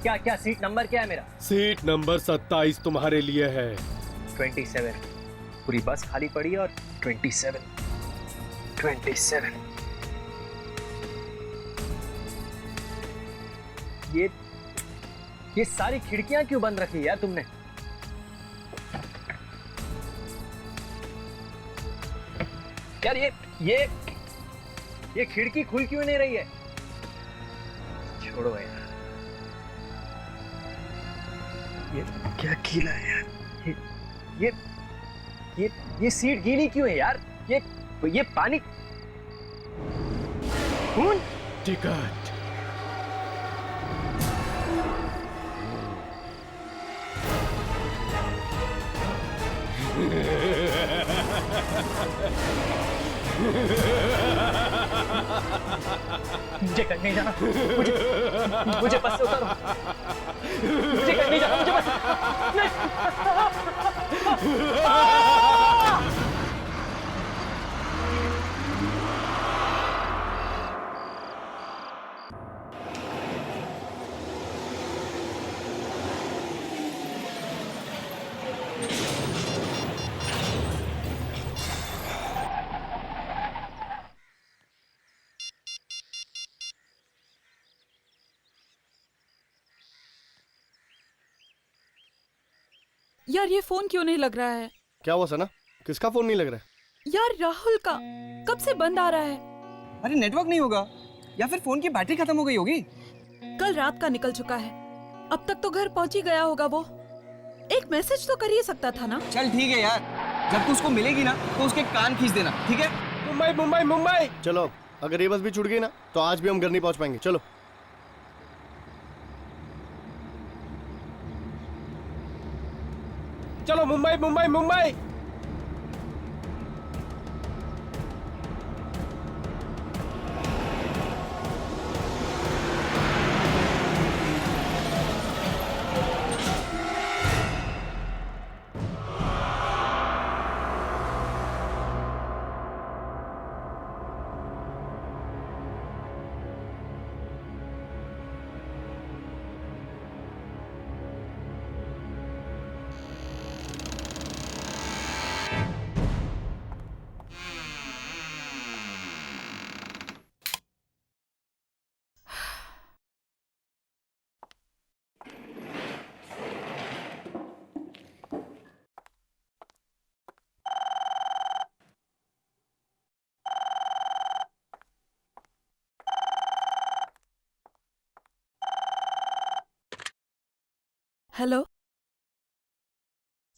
क्या क्या सीट नंबर क्या है मेरा? सीट नंबर 27 तुम्हारे लिए है। 27। पूरी बस खाली पड़ी है और 27। ये सारी खिड़कियां क्यों बंद रखी है यार तुमने? यार ये खिड़की खुल क्यों नहीं रही है? छोड़ो यार, ये क्या गीला है यार। ये सीट गीली क्यों है यार? ये पानी, खून। टिकट। मुझे कहीं नहीं जाना, मुझे बस से उतारो। मुझे कहीं नहीं जाना, मुझे बस यार ये फोन क्यों नहीं लग रहा है? क्या हुआ सना, किसका फोन नहीं लग रहा है? यार राहुल का, कब से बंद आ रहा है। अरे नेटवर्क नहीं होगा, या फिर फोन की बैटरी खत्म हो गई होगी। कल रात का निकल चुका है, अब तक तो घर पहुंच ही गया होगा वो। एक मैसेज तो कर ही सकता था ना। चल ठीक है यार, जब तू उसको मिलेगी ना तो उसके कान खींच देना, ठीक है? मुंबई मुंबई मुंबई। चलो, अगर ये बस भी छूट गई ना तो आज भी हम घर नहीं पहुंच पाएंगे। चलो चलो, मुंबई मुंबई मुंबई। हेलो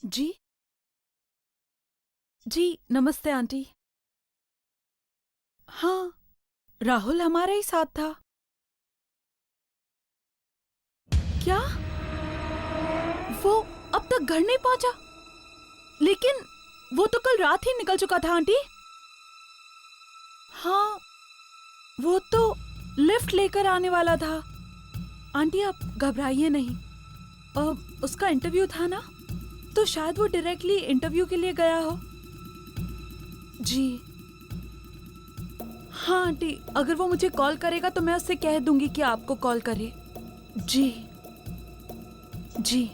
जी। जी नमस्ते आंटी। हाँ, राहुल हमारे ही साथ था। क्या वो अब तक घर नहीं पहुंचा? लेकिन वो तो कल रात ही निकल चुका था आंटी। हाँ, वो तो लिफ्ट लेकर आने वाला था। आंटी आप घबराइए नहीं, उसका इंटरव्यू था ना, तो शायद वो डायरेक्टली इंटरव्यू के लिए गया हो। जी हाँ आंटी, अगर वो मुझे कॉल करेगा तो मैं उससे कह दूंगी कि आपको कॉल करे। जी जी।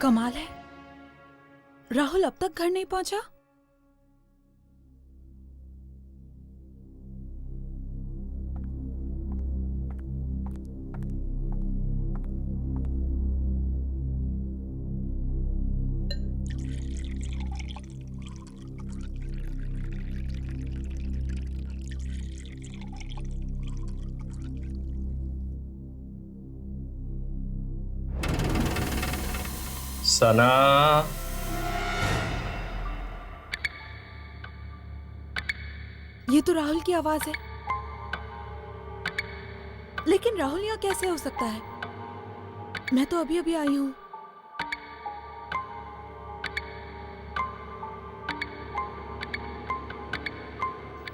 कमाल है, राहुल अब तक घर नहीं पहुंचा। सना, ये तो राहुल की आवाज है। लेकिन राहुल यहाँ कैसे हो सकता है? मैं तो अभी अभी आई हूँ।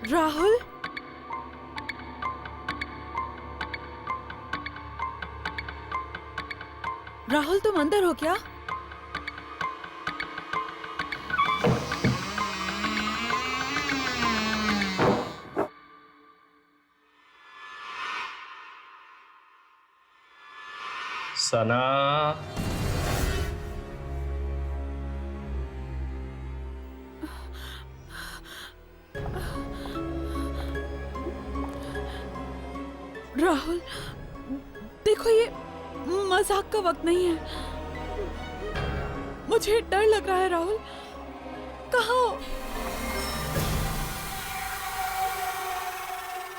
राहुल, राहुल तुम अंदर हो क्या? सना, राहुल देखो, ये मजाक का वक्त नहीं है। मुझे डर लग रहा है। राहुल कहाँ हो?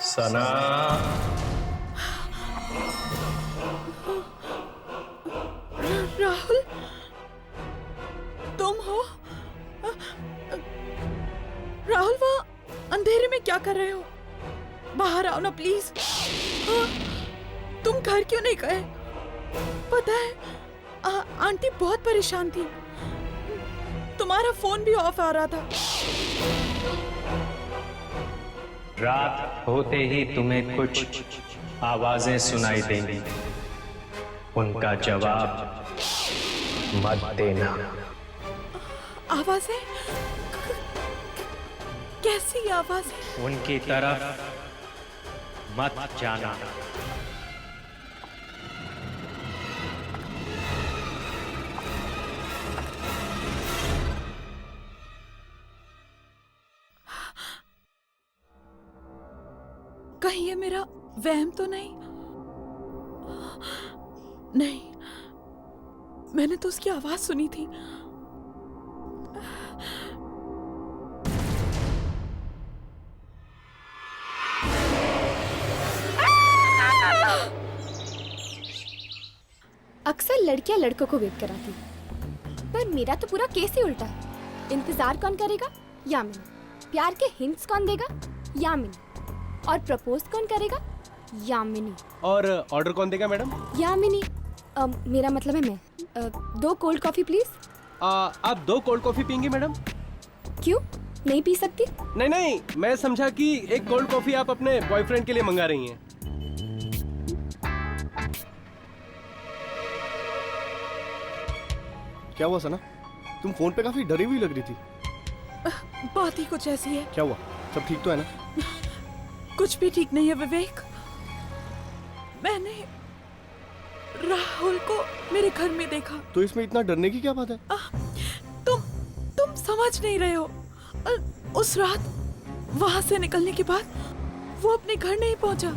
सना, राहुल तुम हो? राहुल वहाँ अंधेरे में क्या कर रहे हो? बाहर आओ ना प्लीज। तुम घर क्यों नहीं गए? पता है आंटी बहुत परेशान थी। तुम्हारा फोन भी ऑफ आ रहा था। रात होते ही तुम्हें कुछ आवाजें सुनाई देंगी, उनका जवाब मत देना। आवाजें? कैसी आवाजें? उनकी तरफ मत जाना। कहीं ये मेरा वहम तो नहीं? नहीं, मैंने तो उसकी आवाज सुनी थी। अक्सर लड़कियां लड़कों को वेट कराती, पर मेरा तो पूरा केस ही उल्टा है। इंतजार कौन करेगा? यामिनी। प्यार के हिंट्स कौन देगा? यामिनी। और प्रपोज कौन करेगा? यामिनी। और ऑर्डर कौन देगा मैडम? यामिनी। मेरा मतलब है मैं। 2 कोल्ड कॉफी प्लीज। आप 2 कोल्ड कॉफी पियेंगी मैडम? क्यों, नहीं पी सकती? नहीं नहीं, मैं समझा कि एक कोल्ड कॉफी आप अपने बॉयफ्रेंड के लिए मंगा रही हैं। क्या हुआ सना? तुम फोन पे काफी डरी हुई लग रही थी। बात ही कुछ ऐसी है। क्या हुआ? सब ठीक तो है ना? कुछ भी ठीक नहीं है विवेक। मैंने राहुल को मेरे घर में देखा। तो इसमें इतना डरने की क्या बात है? तुम समझ नहीं रहे हो। उस रात वहां से निकलने के बाद वो अपने घर नहीं पहुंचा।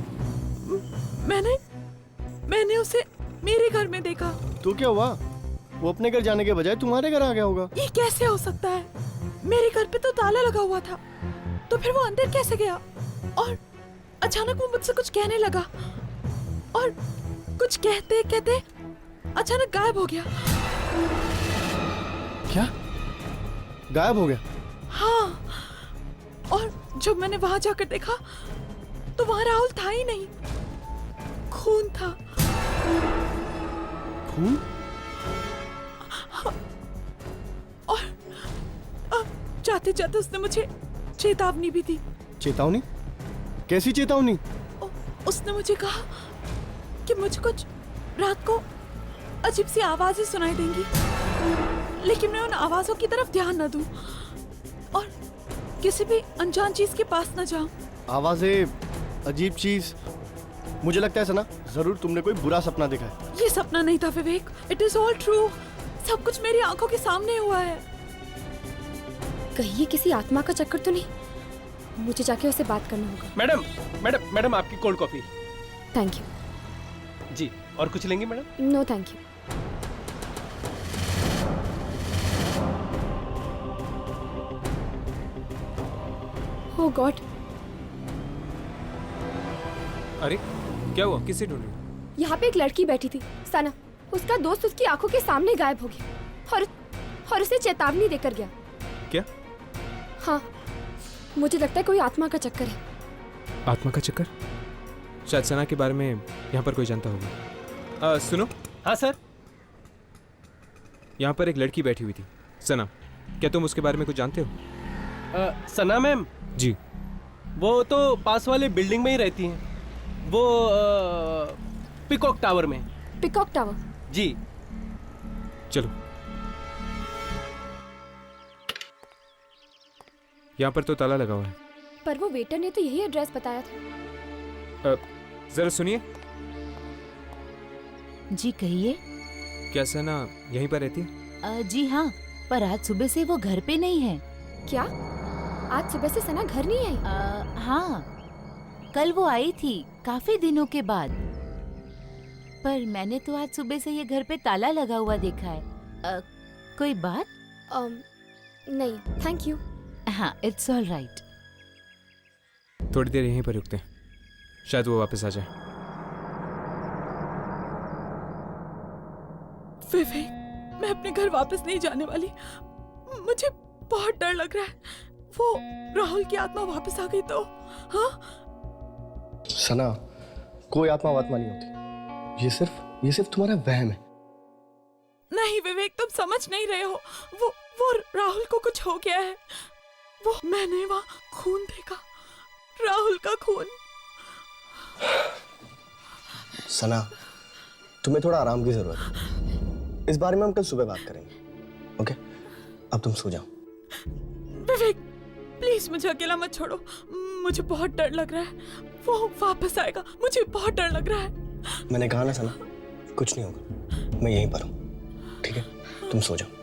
मैंने उसे मेरे घर में देखा। तो क्या हुआ? वो अपने घर जाने के बजाय तुम्हारे घर आ गया होगा। ये कैसे हो सकता है? मेरे घर पे तो ताला लगा हुआ था, तो फिर वो अंदर कैसे गया? और अचानक वो मुझसे कुछ कहने लगा और कुछ कहते कहते अचानक गायब हो गया। क्या? गायब हो गया? हाँ, और जब मैंने वहां जाकर देखा तो वहां राहुल था ही नहीं, खून था। खून? और जाते जाते उसने मुझे चेतावनी भी दी। चेतावनी? कैसी चेतावनी? उसने मुझे कहा कि मुझे कुछ रात को अजीब सी आवाजें सुनाई देंगी, लेकिन मैं उन आवाजों की तरफ ध्यान न दूं और किसी भी अनजान चीज के पास न जाऊं। आवाजें, अजीब चीज। मुझे लगता है सना, जरूर तुमने कोई बुरा सपना देखा है। ये सपना नहीं था विवेक, इट इज ऑल ट्रू। सब कुछ मेरी आंखों के सामने हुआ है। कहीं ये किसी आत्मा का चक्कर तो नहीं? मुझे जाके उससे बात करना होगा। मैडम मैडम मैडम, आपकी कोल्ड कॉफी। Thank you. जी, और कुछ लेंगे madam? No thank you. Oh God. अरे क्या हुआ? किसे ढूंढ रही हो? यहाँ पे एक लड़की बैठी थी, सना। उसका दोस्त उसकी आंखों के सामने गायब हो गया और उसे चेतावनी देकर गया। क्या? हाँ, मुझे लगता है कोई आत्मा का चक्कर है। आत्मा का चक्कर? शायद सना के बारे में यहाँ पर कोई जानता होगा। सुनो। हाँ सर। यहाँ पर एक लड़की बैठी हुई थी, सना। क्या तुम उसके बारे में कुछ जानते हो? सना मैम? जी। वो तो पास वाले बिल्डिंग में ही रहती हैं। वो पिकॉक टावर में। Peacock tower? जी। चलो। यहाँ पर तो ताला लगा हुआ है। पर वो वेटर ने तो यही एड्रेस बताया था। जरा सुनिए। जी कहिए। क्या सना यहीं पर रहती है? जी हाँ, पर आज सुबह से वो घर पे नहीं है। क्या? आज सुबह से सना घर नहीं आई? हाँ, कल वो आई थी काफी दिनों के बाद, पर मैंने तो आज सुबह से ये घर पे ताला लगा हुआ देखा है। कोई बात? नहीं, थैंक यू। हाँ, इट्स ऑल राइट। थोड़ी देर यहीं पर रुकते हैं, शायद वो वापस आ जाए। विवेक, मैं अपने घर वापस नहीं जाने वाली। मुझे बहुत डर लग रहा है। वो राहुल की आत्मा वापस आ गई तो? हाँ? सना, कोई आत्मा वात्मा नहीं होती। ये सिर्फ तुम्हारा वहम है। नहीं विवेक, तुम समझ नहीं रहे हो। वो राहुल को कुछ हो गया है। वो मैंने वहाँ खून देखा, राहुल का खून। सना, तुम्हें थोड़ा आराम की जरूरत है। इस बारे में हम कल सुबह बात करेंगे। ओके? अब तुम सो जाओ। विवेक, प्लीज मुझे अकेला मत छोड़ो। मुझे बहुत डर लग रहा है। वो वापस आएगा, मुझे बहुत डर लग रहा है। मैंने कहा ना सना, कुछ नहीं होगा। मैं यहीं पर हूँ, ठीक है? तुम सो जाओ।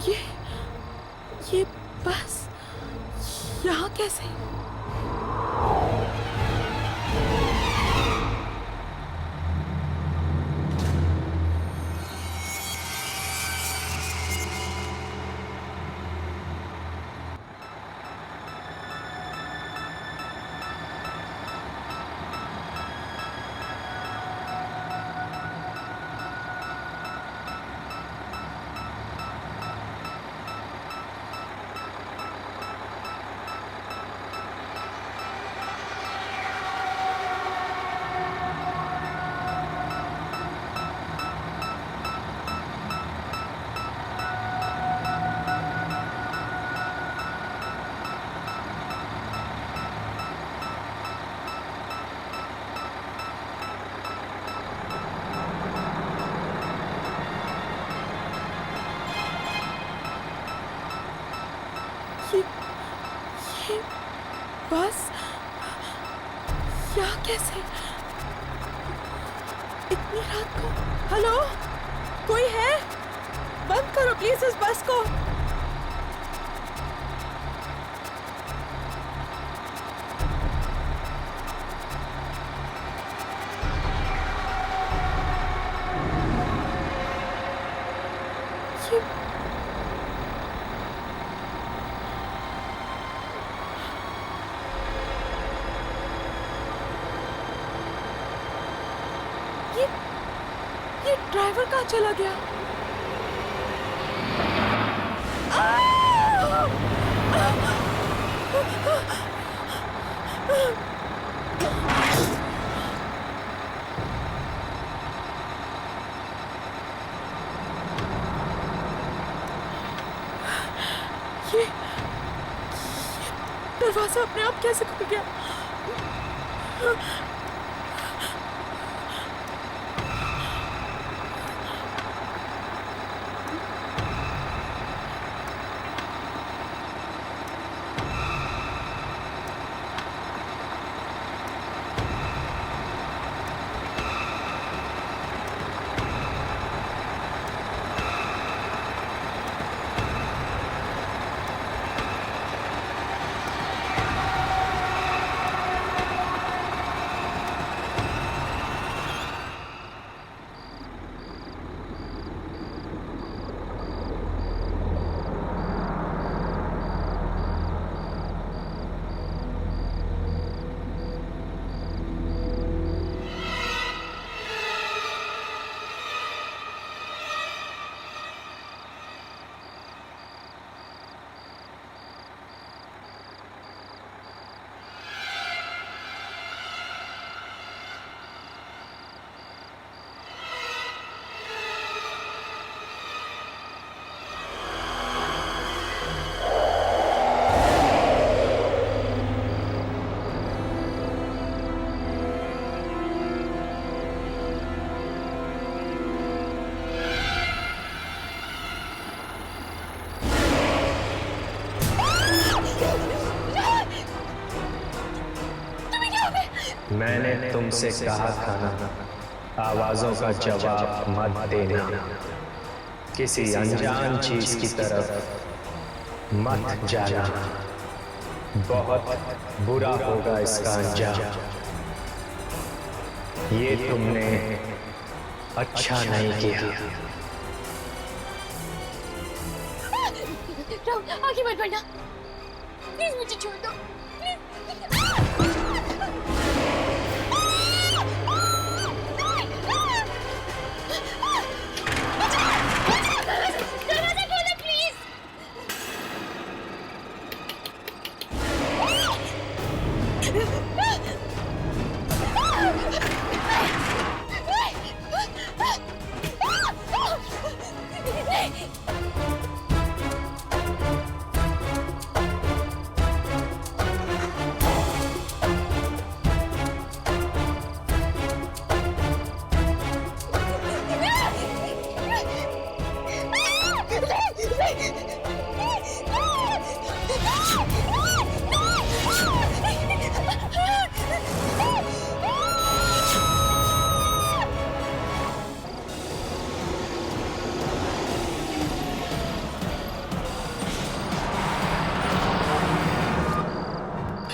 ये बस यहाँ कैसे? ये बस यहाँ कैसे? इतनी रात को? हेलो, कोई है? बंद करो प्लीज इस बस को। ये ड्राइवर कहाँ चला गया? ये दरवाजा अपने आप कैसे खुल गया? मैंने तुमसे कहा था ना, आवाजों का जवाब मत देना, किसी अनजान चीज की तरफ मत जाना, बहुत बुरा होगा इसका अंजाम। ये तुमने अच्छा नहीं किया। राम, आगे मत बढ़ना, प्लीज मुझे छोड़ दो,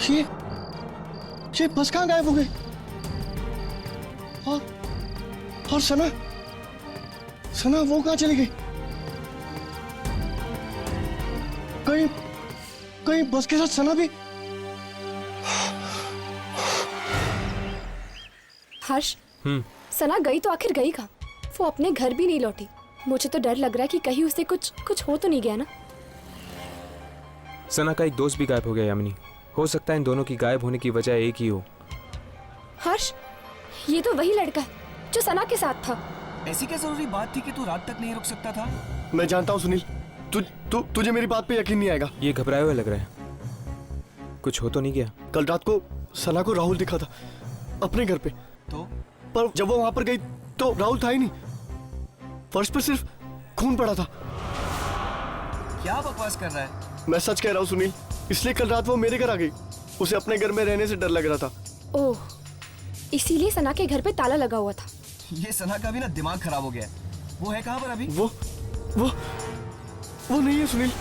ये बस कहाँ गायब हो गई? और सना वो कहाँ चली गई? कहीं बस के साथ सना भी? हर्ष, सना गई तो आखिर गई कहाँ? वो अपने घर भी नहीं लौटी। मुझे तो डर लग रहा है कि कहीं उसे कुछ हो तो नहीं गया ना। सना का एक दोस्त भी गायब हो गया यामिनी। हो सकता है इन दोनों की गायब होने की वजह एक ही हो। हर्ष, ये तो वही लड़का है जो सना के साथ था। ऐसी क्या जरूरी बात थी कि तू रात तक नहीं रुक सकता था? मैं जानता हूँ सुनील, तुझे मेरी बात पे यकीन नहीं आएगा। ये घबराए हुए लग रहा है। कुछ हो तो नहीं गया? कल रात को सना को राहुल दिखा था अपने घर पे। तो पर जब वो वहां पर गई तो राहुल था ही नहीं। फर्श पर सिर्फ खून पड़ा था। क्या बकवास कर रहा है? मैं सच कह रहा हूँ सुनील, इसलिए कल रात वो मेरे घर आ गई। उसे अपने घर में रहने से डर लग रहा था। ओह, इसीलिए सना के घर पे ताला लगा हुआ था। ये सना का भी ना दिमाग खराब हो गया। वो है कहाँ पर अभी? वो नहीं है सुनील।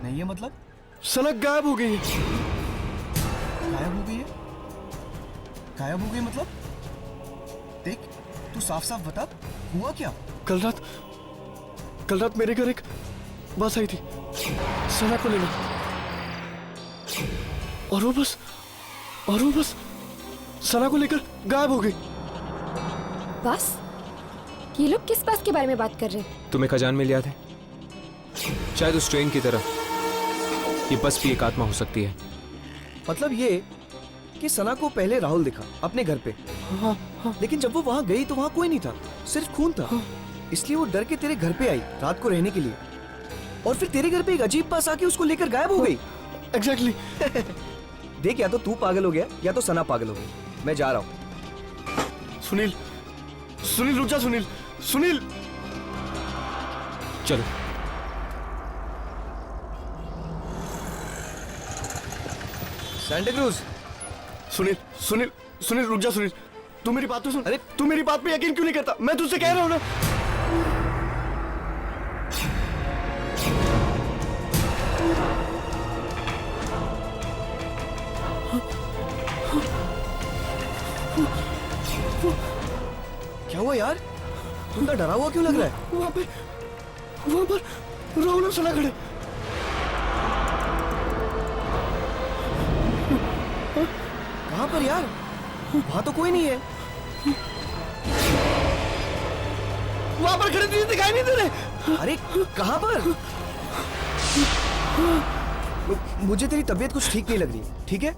नहीं है मतलब? सना गायब हो गई है। गायब हो गई है? गायब हो गई मतलब? देख, तू साफ साफ बता, हुआ क्या? कल रात मेरे घर एक बस आई थी सना को लेने, और वो बस सना को लेकर गायब हो गई। बस? ये लोग किस बस के बारे में बात कर रहे हैं? तुम्हें खजान में याद है? शायद उस ट्रेन की तरह ये बस भी एक आत्मा हो सकती है। मतलब ये कि सना को पहले राहुल दिखा अपने घर पे। लेकिन जब वो वहां गई तो वहां कोई नहीं था, सिर्फ खून था। इसलिए वो डर के तेरे घर पे आई रात को रहने के लिए, और फिर तेरे घर पे एक अजीब बस आके उसको लेकर गायब हो गई। एग्जैक्टली। देख, या तो तू पागल हो गया या तो सना पागल हो गई। मैं जा रहा हूँ। सुनील रुक जा। सुनील चलो। Santa cruise. सुनील रुक जा। सुनील, तू मेरी बात तो सुन। अरे तू मेरी बात पे यकीन क्यों नहीं करता? मैं तुझसे कह रहा हूँ ना। क्या हुआ यार? तुम तो डरा हुआ क्यों लग रहा है? वहां पर राहुल और सना खड़े। कहां पर यार? वहां तो कोई नहीं है। वहां पर खड़े तुझे दिखाई नहीं दे रहे? अरे कहां पर? मुझे तेरी तबीयत कुछ ठीक नहीं लग रही है, ठीक है?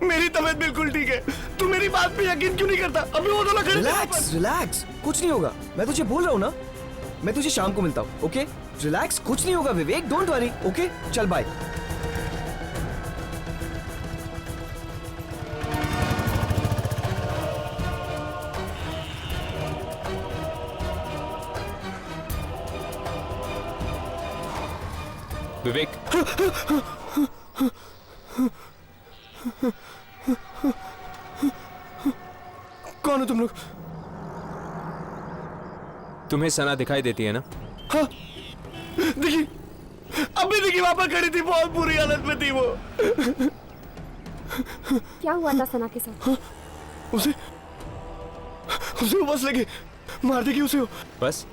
मेरी तबीयत बिल्कुल ठीक है। तू मेरी बात पे यकीन क्यों नहीं करता? अभी वो दोनों खड़े। रिलैक्स, कुछ नहीं होगा। मैं तुझे बोल रहा हूँ ना, मैं तुझे शाम को मिलता हूँ, ओके? रिलैक्स, कुछ नहीं होगा विवेक, डोंट वरी, ओके? चल बाय। विवेक, कौन हो तुम लोग? तुम्हें सना दिखाई देती है ना? हाँ, देखी, अभी देखी वहां पर खड़ी थी, बहुत बुरी हालत में थी वो। क्या हुआ था सना के साथ? उसे वो बस लगे, मार देगी उसे। बस?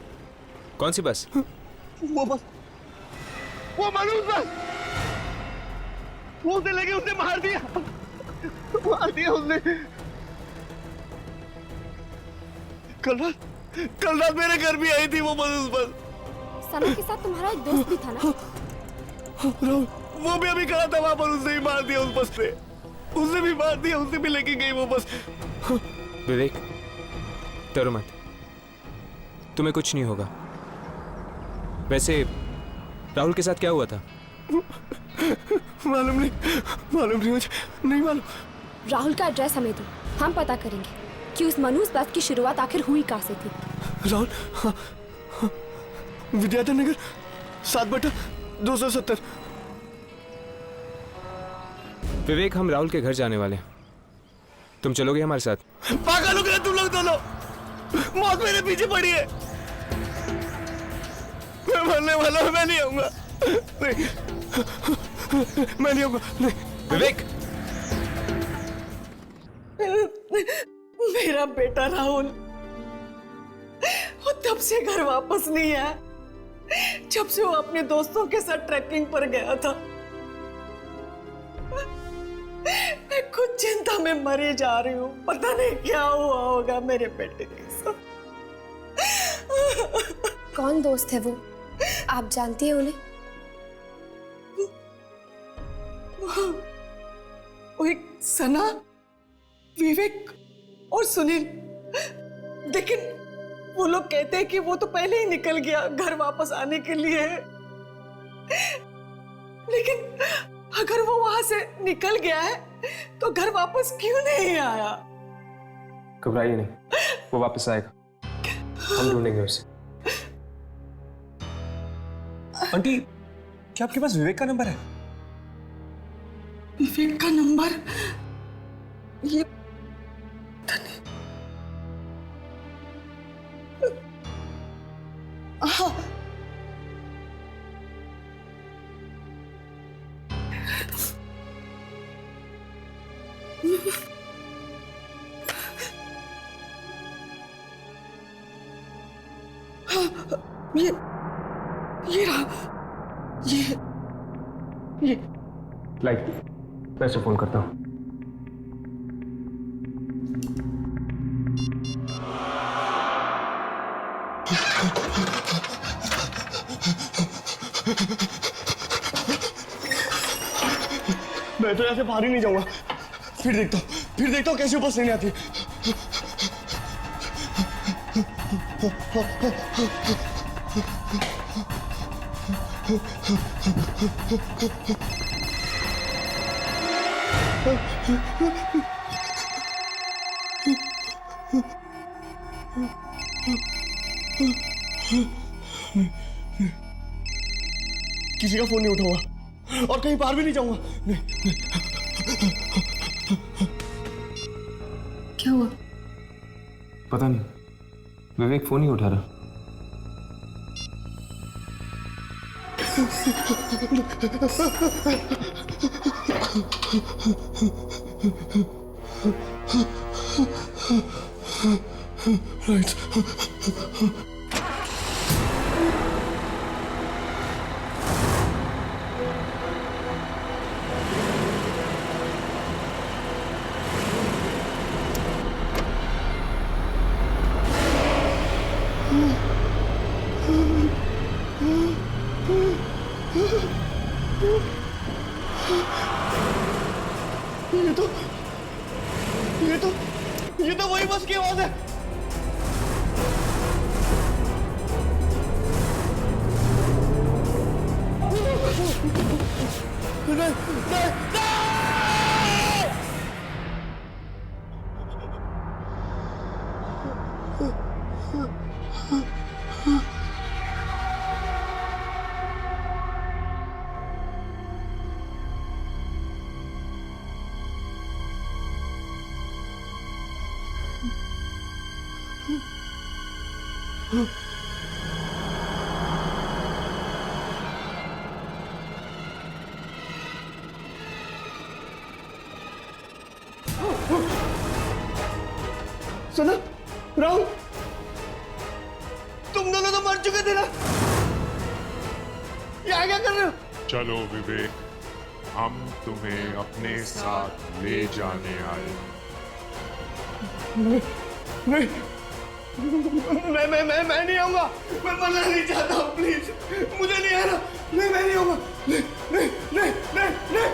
कौन सी बस? वो बस, वो मनोज बस, वो उसे लगे, उसने मार दिया उसने। कल रात मेरे घर भी आई थी वो बस। सना के साथ तुम्हारा एक दोस्त भी था ना? राहुल, वो भी अभी खड़ा था वहां पर, उसने ही मार दिया उस बस पे। उसने भी मार दिया, उसने भी लेके गई वो बस। विवेक, डरो मत, तुम्हें कुछ नहीं होगा। वैसे राहुल के साथ क्या हुआ था? मालूम नहीं, मुझे नहीं मालूम। राहुल का एड्रेस हमें दो, हम पता करेंगे कि उस मनूस बस की शुरुआत आखिर हुई कहाँ से थी। राहुल, विद्याधर नगर 7/270। विवेक, हम राहुल के घर जाने वाले हैं, तुम चलोगे हमारे साथ? पागल हो गए तुम लोग दोनों, मौत मेरे पीछे पड़ी है। मैं मरने वाला हूं, मैं नहीं आऊंगा। नहीं, मैं नहीं आऊंगा। नहीं। विवेक, मेरा बेटा राहुल वो तब से घर वापस नहीं आया जब से वो अपने दोस्तों के साथ ट्रैकिंग पर गया था। मैं खुद चिंता में मरी जा रही हूँ, पता नहीं क्या हुआ होगा मेरे बेटे के साथ। कौन दोस्त है वो? आप जानती हैं उन्हें? वो एक सना, विवेक और सुनील। लेकिन वो लोग कहते हैं कि वो तो पहले ही निकल गया घर वापस आने के लिए। लेकिन अगर वो वहां से निकल गया है तो घर वापस क्यों नहीं आया? घबराइए नहीं, वो वापस आएगा, हम ढूंढेंगे उसे। आंटी, क्या आपके पास विवेक का नंबर है? विवेक का नंबर? ये हाँ, ये रहा, ये लाइक, मैं इसे फोन करता हूँ। मैं तो ऐसे बाहर ही नहीं जाऊंगा। फिर देखता हूँ कैसे बस नहीं आती। किसी का फोन नहीं उठाऊंगा और कहीं बाहर भी नहीं जाऊंगा। क्या हुआ? पता नहीं, विवेक फोन ही उठा रहा। राइट। ये तो वही बस की आवाज है। सना, राहुल, तुम दोनों तो मर चुके थे ना? यहाँ क्या कर रहे हो? चलो विवेक, हम तुम्हें अपने साथ ले जाने आए। नहीं, मैं नहीं आऊंगा। मैं मरना नहीं चाहता हूँ, प्लीज मुझे नहीं आना। नहीं, मैं नहीं आऊंगा। नहीं, नहीं, नहीं, नहीं, नहीं,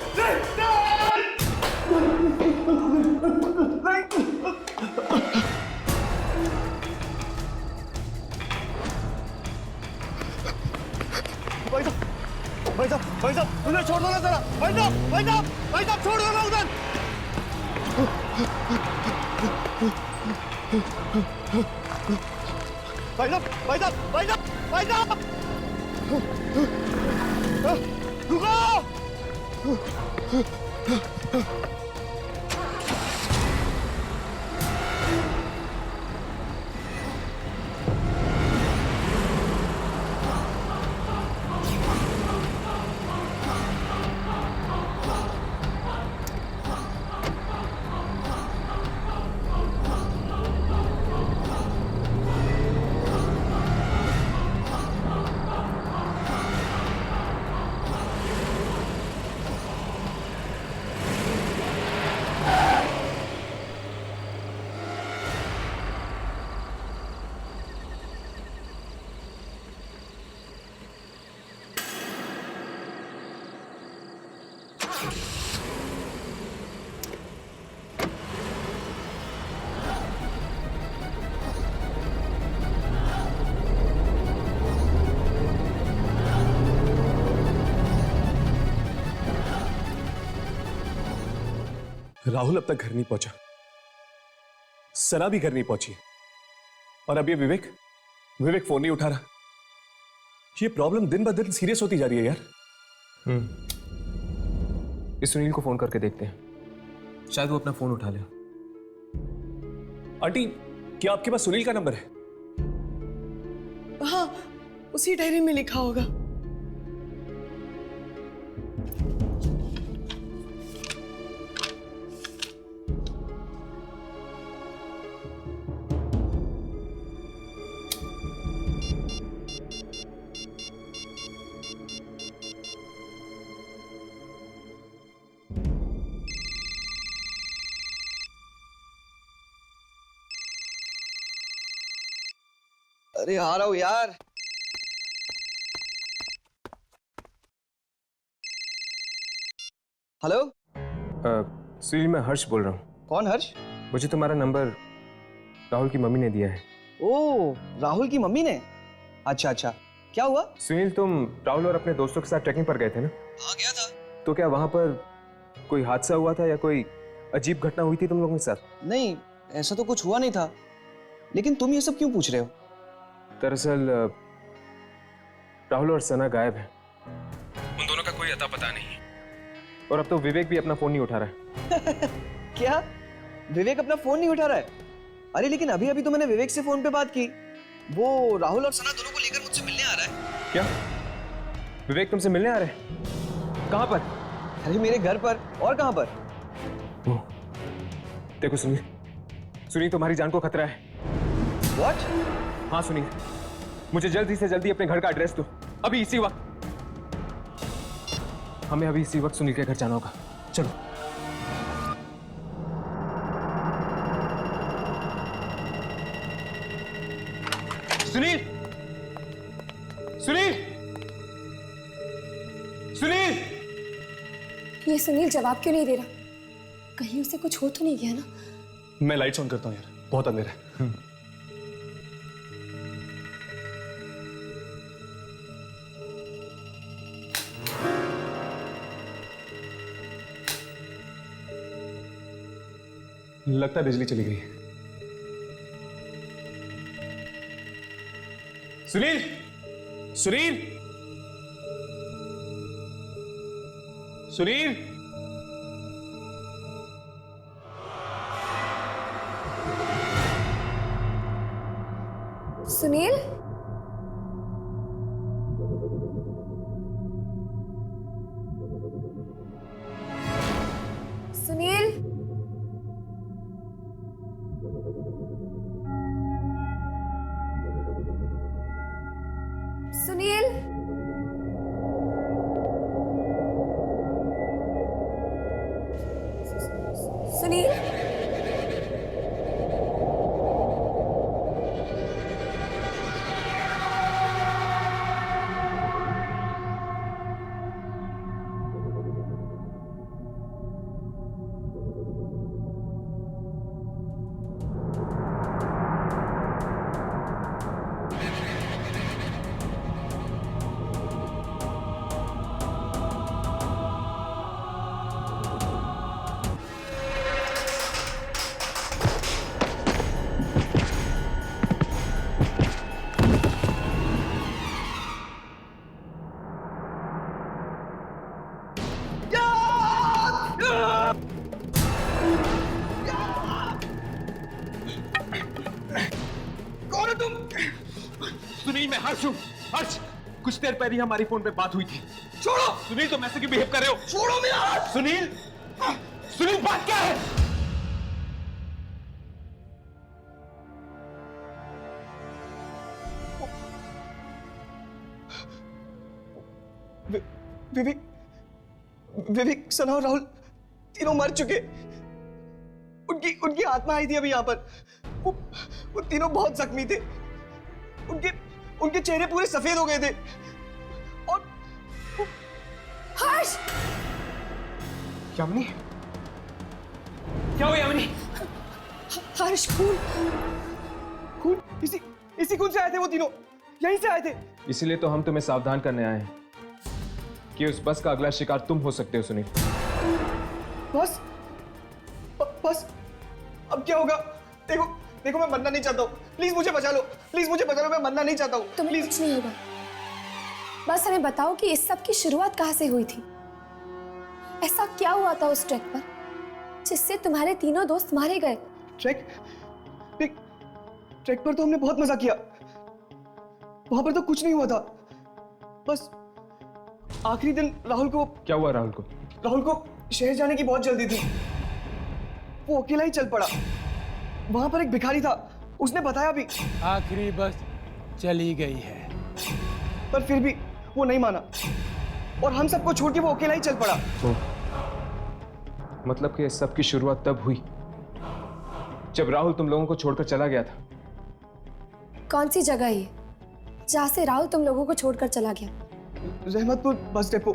भाई साहब, उन्हें छोड़ दो ना जरा। भाई साहब, छोड़ दो ना उधर। भाई साहब, रुको। राहुल अब तक घर नहीं पहुंचा, सना भी घर नहीं पहुंची, और अब ये विवेक फोन नहीं उठा रहा। ये प्रॉब्लम दिन ब दिन सीरियस होती जा रही है यार। इस सुनील को फोन करके देखते हैं, शायद वो अपना फोन उठा ले। आंटी, क्या आपके पास सुनील का नंबर है? हाँ, उसी डायरी में लिखा होगा। अरे आ रहा हूं यार। हेलो सुनील, मैं हर्ष बोल रहा हूँ। कौन हर्ष? मुझे तुम्हारा नंबर राहुल की मम्मी ने दिया है। ओ, राहुल की मम्मी ने? अच्छा अच्छा, क्या हुआ? सुनील, तुम राहुल और अपने दोस्तों के साथ ट्रैकिंग पर गए थे ना? हाँ, गया था। तो क्या वहां पर कोई हादसा हुआ था या कोई अजीब घटना हुई थी तुम लोगों के साथ? नहीं, ऐसा तो कुछ हुआ नहीं था, लेकिन तुम ये सब क्यों पूछ रहे हो? दरअसल राहुल और सना गायब हैं। उन दोनों का कोई अता पता नहीं है, और अब तो विवेक भी अपना फोन नहीं उठा रहा है। क्या? विवेक अपना फोन नहीं उठा रहा है? अरे लेकिन अभी अभी तो मैंने विवेक से फोन पे बात की। वो राहुल और सना दोनों को लेकर मुझसे मिलने आ रहा है। क्या? विवेक तुमसे मिलने आ रहे हैं? कहाँ पर? अरे मेरे घर पर। और कहाँ पर? देखो सुनील, तुम्हारी जान को खतरा है। What? हाँ सुनील, मुझे जल्दी से जल्दी अपने घर का एड्रेस दो, अभी इसी वक्त। हमें अभी इसी वक्त सुनील के घर जाना होगा। चलो। सुनील! सुनील! सुनील! ये सुनील जवाब क्यों नहीं दे रहा? कहीं उसे कुछ हो तो नहीं गया ना? मैं लाइट्स ऑन करता हूँ यार, बहुत अंधेरा है। लगता है बिजली चली गई है। सुनील! सुनील! सुनील! सुनील? सुनील? सुनील? सुनील? कौन हो तुम? सुनील, मैं हर्ष हूँ। हर्ष, कुछ देर पहले हमारी फोन पे बात हुई थी। छोड़ो! सुनील, तुम ऐसे क्यों बिहेव कर रहे हो? छोड़ो मेरा हाथ! सुनील! सुनील, बात क्या है? विवेक, सना और राहुल तीनों मर चुके। उनकी आत्मा आई थी अभी यहाँ पर। वो तीनों बहुत जख्मी थे। उनके चेहरे पूरे सफेद हो गए थे। और हर्ष! यामिनी, क्या हुआ यामिनी? हर्ष, खून इसी खून से आए थे वो तीनों, यहीं से आए थे। इसीलिए तो हम तुम्हें सावधान करने आए हैं कि उस बस का अगला शिकार तुम हो सकते हो। सुनील, बस बस अब क्या होगा? देखो देखो, मैं मरना नहीं चाहता हूँ, प्लीज मुझे बचा लो, प्लीज मुझे बचा लो, मैं मरना नहीं चाहता हूँ। तुम्हें कुछ नहीं होगा, बस हमें बताओ कि इस सब की शुरुआत कहाँ से हुई थी? ऐसा क्या हुआ था उस ट्रैक पर जिससे तुम्हारे तीनों दोस्त मारे गए? ट्रैक पर तो हमने बहुत मजा किया, वहां पर तो कुछ नहीं हुआ था, बस आखिरी दिन राहुल को। क्या हुआ राहुल को? राहुल को शहर जाने की बहुत जल्दी थी, वो अकेला ही चल पड़ा। वहां पर एक भिखारी था, उसने बताया भी आखिरी बस चली गई है, पर फिर भी वो नहीं माना और हम सबको छोड़ के वो अकेला ही चल पड़ा। तो मतलब कि इस सब की शुरुआत तब हुई जब राहुल तुम लोगों को छोड़कर चला गया था। कौन सी जगह है जहां से राहुल तुम लोगों को छोड़कर चला गया? Rahmatpur bus depot.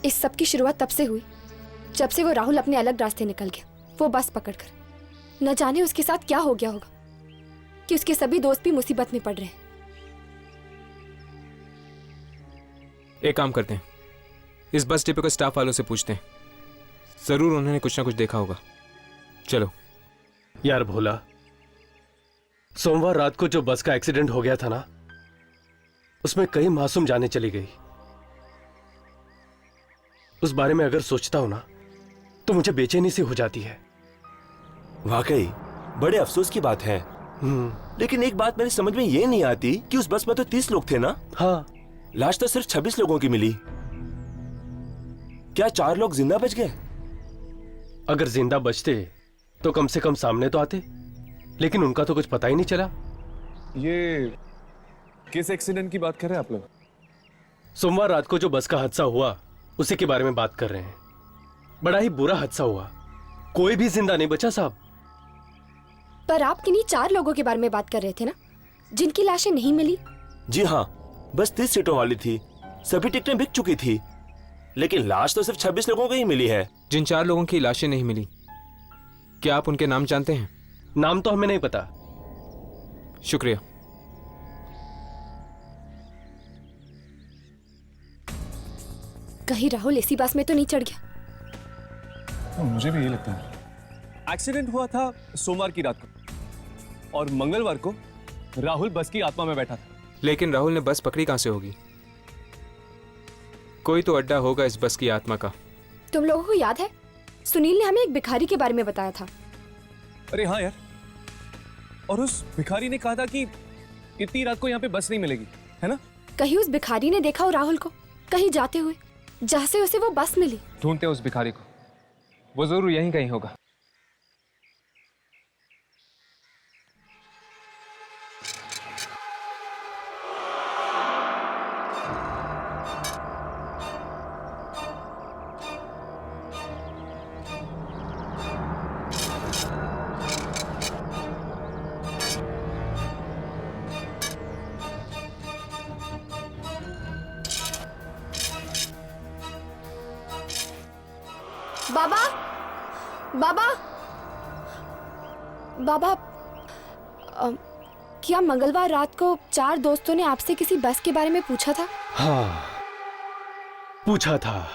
इस सब की शुरुआत तब से हुई जब से वो राहुल अपने अलग रास्ते निकल गया, वो बस पकड़कर। न जाने उसके साथ क्या हो गया होगा कि उसके सभी दोस्त भी मुसीबत में पड़ रहे हैं। एक काम करते हैं, इस बस डिपो के स्टाफ वालों से पूछते हैं, जरूर उन्होंने कुछ ना कुछ देखा होगा। चलो। यार भोला, सोमवार रात को जो बस का एक्सीडेंट हो गया था ना, उसमें कई मासूम जानें चली गई। उस बारे में अगर सोचता हूं ना तो मुझे बेचैनी सी हो जाती है। वाकई बड़े अफसोस की बात है। लेकिन एक बात मेरी समझ में ये नहीं आती कि उस बस में तो 30 लोग थे ना? हाँ। लाश तो सिर्फ 26 लोगों की मिली। क्या 4 लोग जिंदा बच गए? अगर जिंदा बचते तो कम से कम सामने तो आते, लेकिन उनका तो कुछ पता ही नहीं चला। ये किस एक्सीडेंट की बात कर रहे हैं आप लोग? सोमवार रात को जो बस का हादसा हुआ उसी के बारे में बात कर रहे हैं। बड़ा ही बुरा हादसा हुआ, कोई भी जिंदा नहीं बचा साहब। पर आप किन्हीं 4 लोगों के बारे में बात कर रहे थे ना, जिनकी लाशें नहीं मिली? जी हाँ, बस 30 सीटों वाली थी, सभी टिकटें बिक चुकी थी, लेकिन लाश तो सिर्फ 26 लोगों को ही मिली है। जिन 4 लोगों की लाशें नहीं मिली, क्या आप उनके नाम जानते हैं? नाम तो हमें नहीं पता। शुक्रिया। कहीं राहुल इसी बस में तो नहीं चढ़ गया? मुझे भी यही लगता है। एक्सीडेंट हुआ था सोमवार की रात को और मंगलवार को राहुल बस की आत्मा में बैठा था। लेकिन राहुल ने बस पकड़ी कहां से होगी? कोई तो अड्डा होगा इस बस की आत्मा का। तुम लोगों को याद है, सुनील ने हमें एक भिखारी के बारे में बताया था। अरे हाँ यार, और उस भिखारी ने कहा था कि इतनी रात को यहाँ पे बस नहीं मिलेगी, है ना? कहीं उस भिखारी ने देखा हो राहुल को कहीं जाते हुए, जहाँ से उसे वो बस मिली। ढूंढते हैं उस भिखारी को, वो जरूर यहीं कहीं होगा। बाबा, बाबा, बाबा, क्या मंगलवार रात को 4 दोस्तों ने आपसे किसी बस के बारे में पूछा था? हाँ, पूछा था।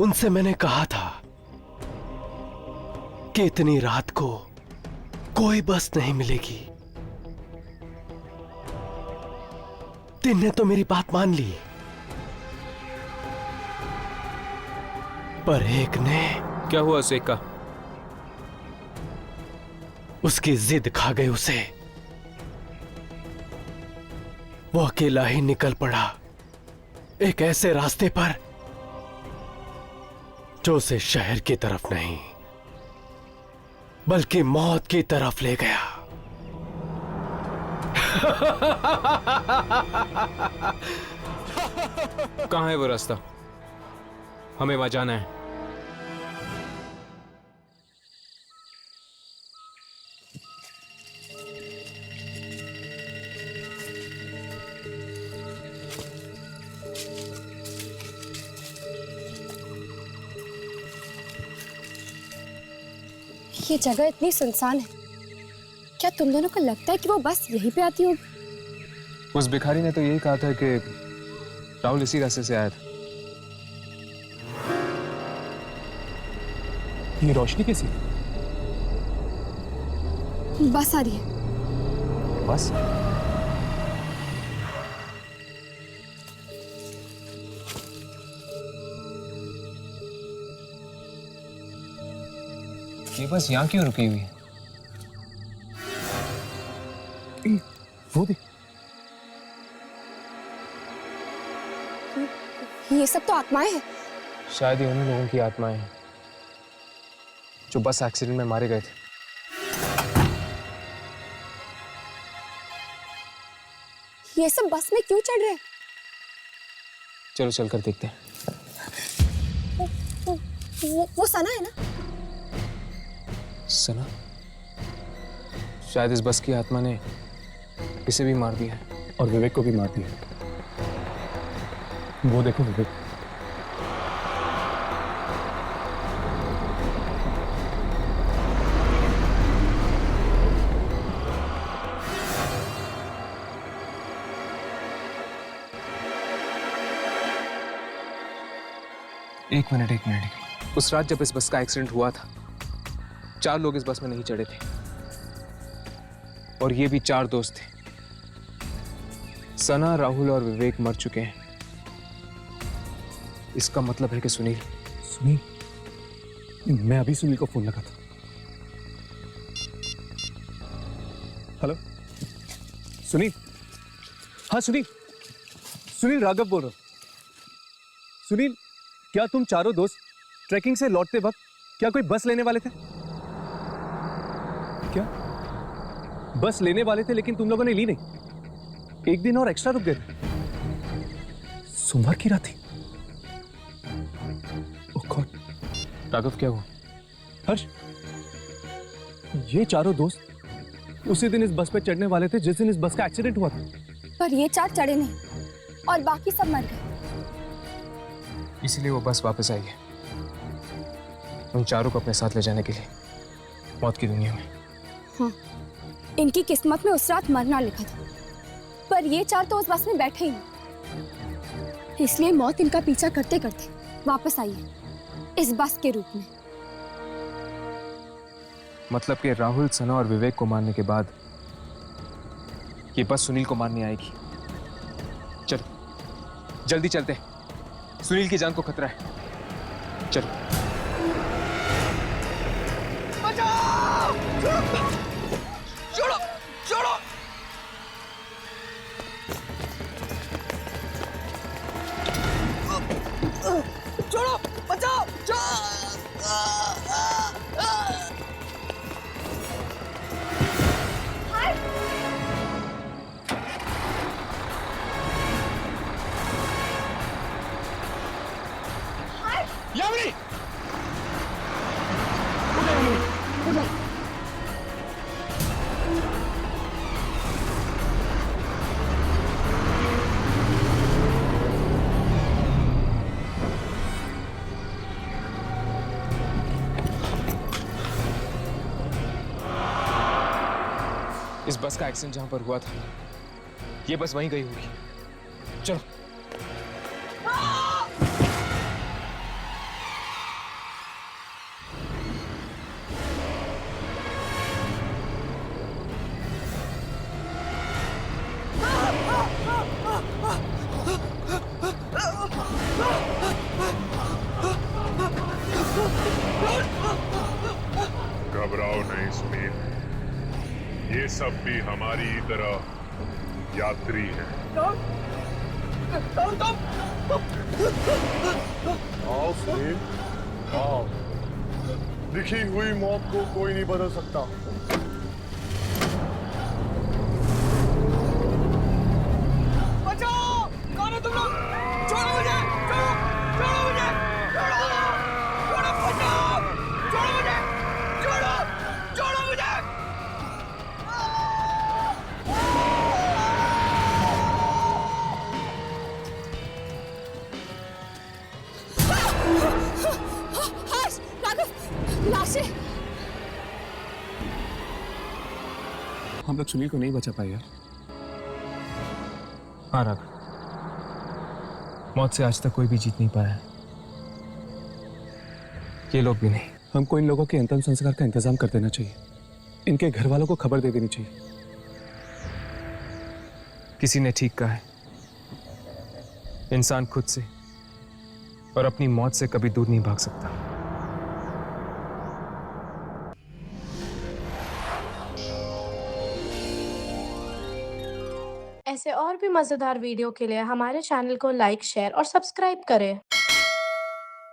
उनसे मैंने कहा था कि इतनी रात को कोई बस नहीं मिलेगी। तीन ने तो मेरी बात मान ली, पर एक ने। क्या हुआ उसे का? उसकी जिद खा गई उसे। वो अकेला ही निकल पड़ा एक ऐसे रास्ते पर जो उसे शहर की तरफ नहीं बल्कि मौत की तरफ ले गया। कहां है वो रास्ता? हमें वहां जाना है। ये जगह इतनी सुनसान है, क्या तुम दोनों को लगता है कि वो बस यहीं पे आती होगी? उस भिखारी ने तो यही कहा था कि राहुल इसी रास्ते से आया था। ये रोशनी कैसी? बस आ रही है। बस? ये बस यहाँ क्यों रुकी हुई है? वो देख, ये सब तो आत्माएं हैं। शायद ये उन्हीं लोगों की आत्माएं हैं जो बस एक्सीडेंट में मारे गए थे। ये सब बस में क्यों चढ़ रहे हैं? चलो चलकर देखते हैं। वो सना है ना? सना? शायद इस बस की आत्मा ने इसे भी मार दिया है और विवेक को भी मार दिया। वो देखो विवेक। एक मिनट। उस रात जब इस बस का एक्सीडेंट हुआ था, 4 लोग इस बस में नहीं चढ़े थे और ये भी 4 दोस्त थे। सना, राहुल और विवेक मर चुके हैं। इसका मतलब है कि सुनील। मैं अभी सुनील को फोन लगा था। हेलो सुनील। हाँ सुनील राघव बोल रहा हूं। सुनील, क्या तुम चारों दोस्त ट्रैकिंग से लौटते वक्त क्या कोई बस लेने वाले थे? क्या बस लेने वाले थे लेकिन तुम लोगों ने ली नहीं? एक दिन और एक्स्ट्रा रुक गए थे। सोमवार की रात थी। ओह गॉड। राघव क्या हुआ? हर्ष, ये चारों दोस्त उसी दिन इस बस पे चढ़ने वाले थे जिस दिन इस बस का एक्सीडेंट हुआ था। पर ये 4 चढ़े नहीं और बाकी सब मर गए। इसलिए वो बस वापस आई है उन चारों को अपने साथ ले जाने के लिए मौत की दुनिया में। हाँ, इनकी किस्मत में उस रात मरना लिखा था, पर ये 4 तो उस बस में बैठे ही नहीं। इसलिए मौत इनका पीछा करते करते वापस आई है इस बस के रूप में। मतलब कि राहुल, सना और विवेक को मारने के बाद ये बस सुनील को मारने आएगी। चलो जल्दी चलते हैं, सुनील की जान को खतरा है। चलो। छोड़ो छोड़ो। छोड़ो, बचाओ। यामिनी! इस बस का एक्सीडेंट जहां पर हुआ था, ये बस वहीं गई होगी। चलो। घबराओ नहीं सुनील, ये सब भी हमारी तरह यात्री हैं। आओ सुनील, आओ। लिखी हुई मौत को कोई नहीं बदल सकता। बचाओ! कौन है तुम लोग? छोड़ो मुझे! छोड़ो! छोड़ो मुझे! छोड़ो! छोड़ो! बचाओ! छोड़ो मुझे! छोड़ो! छोड़ो मुझे! हर्ष, राघव, लाशें! हम लोग सुनील को नहीं बचा पाए यार। हाँ राघव, मौत से आज तक कोई भी जीत नहीं पाया है, ये लोग भी नहीं। हमको इन लोगों के अंतिम संस्कार का इंतजाम कर देना चाहिए। इनके घर वालों को खबर दे देनी चाहिए। किसी ने ठीक कहा है, इंसान खुद से और अपनी मौत से कभी दूर नहीं भाग सकता। ऐसे और भी मजेदार वीडियो के लिए हमारे चैनल को लाइक, शेयर और सब्सक्राइब करें।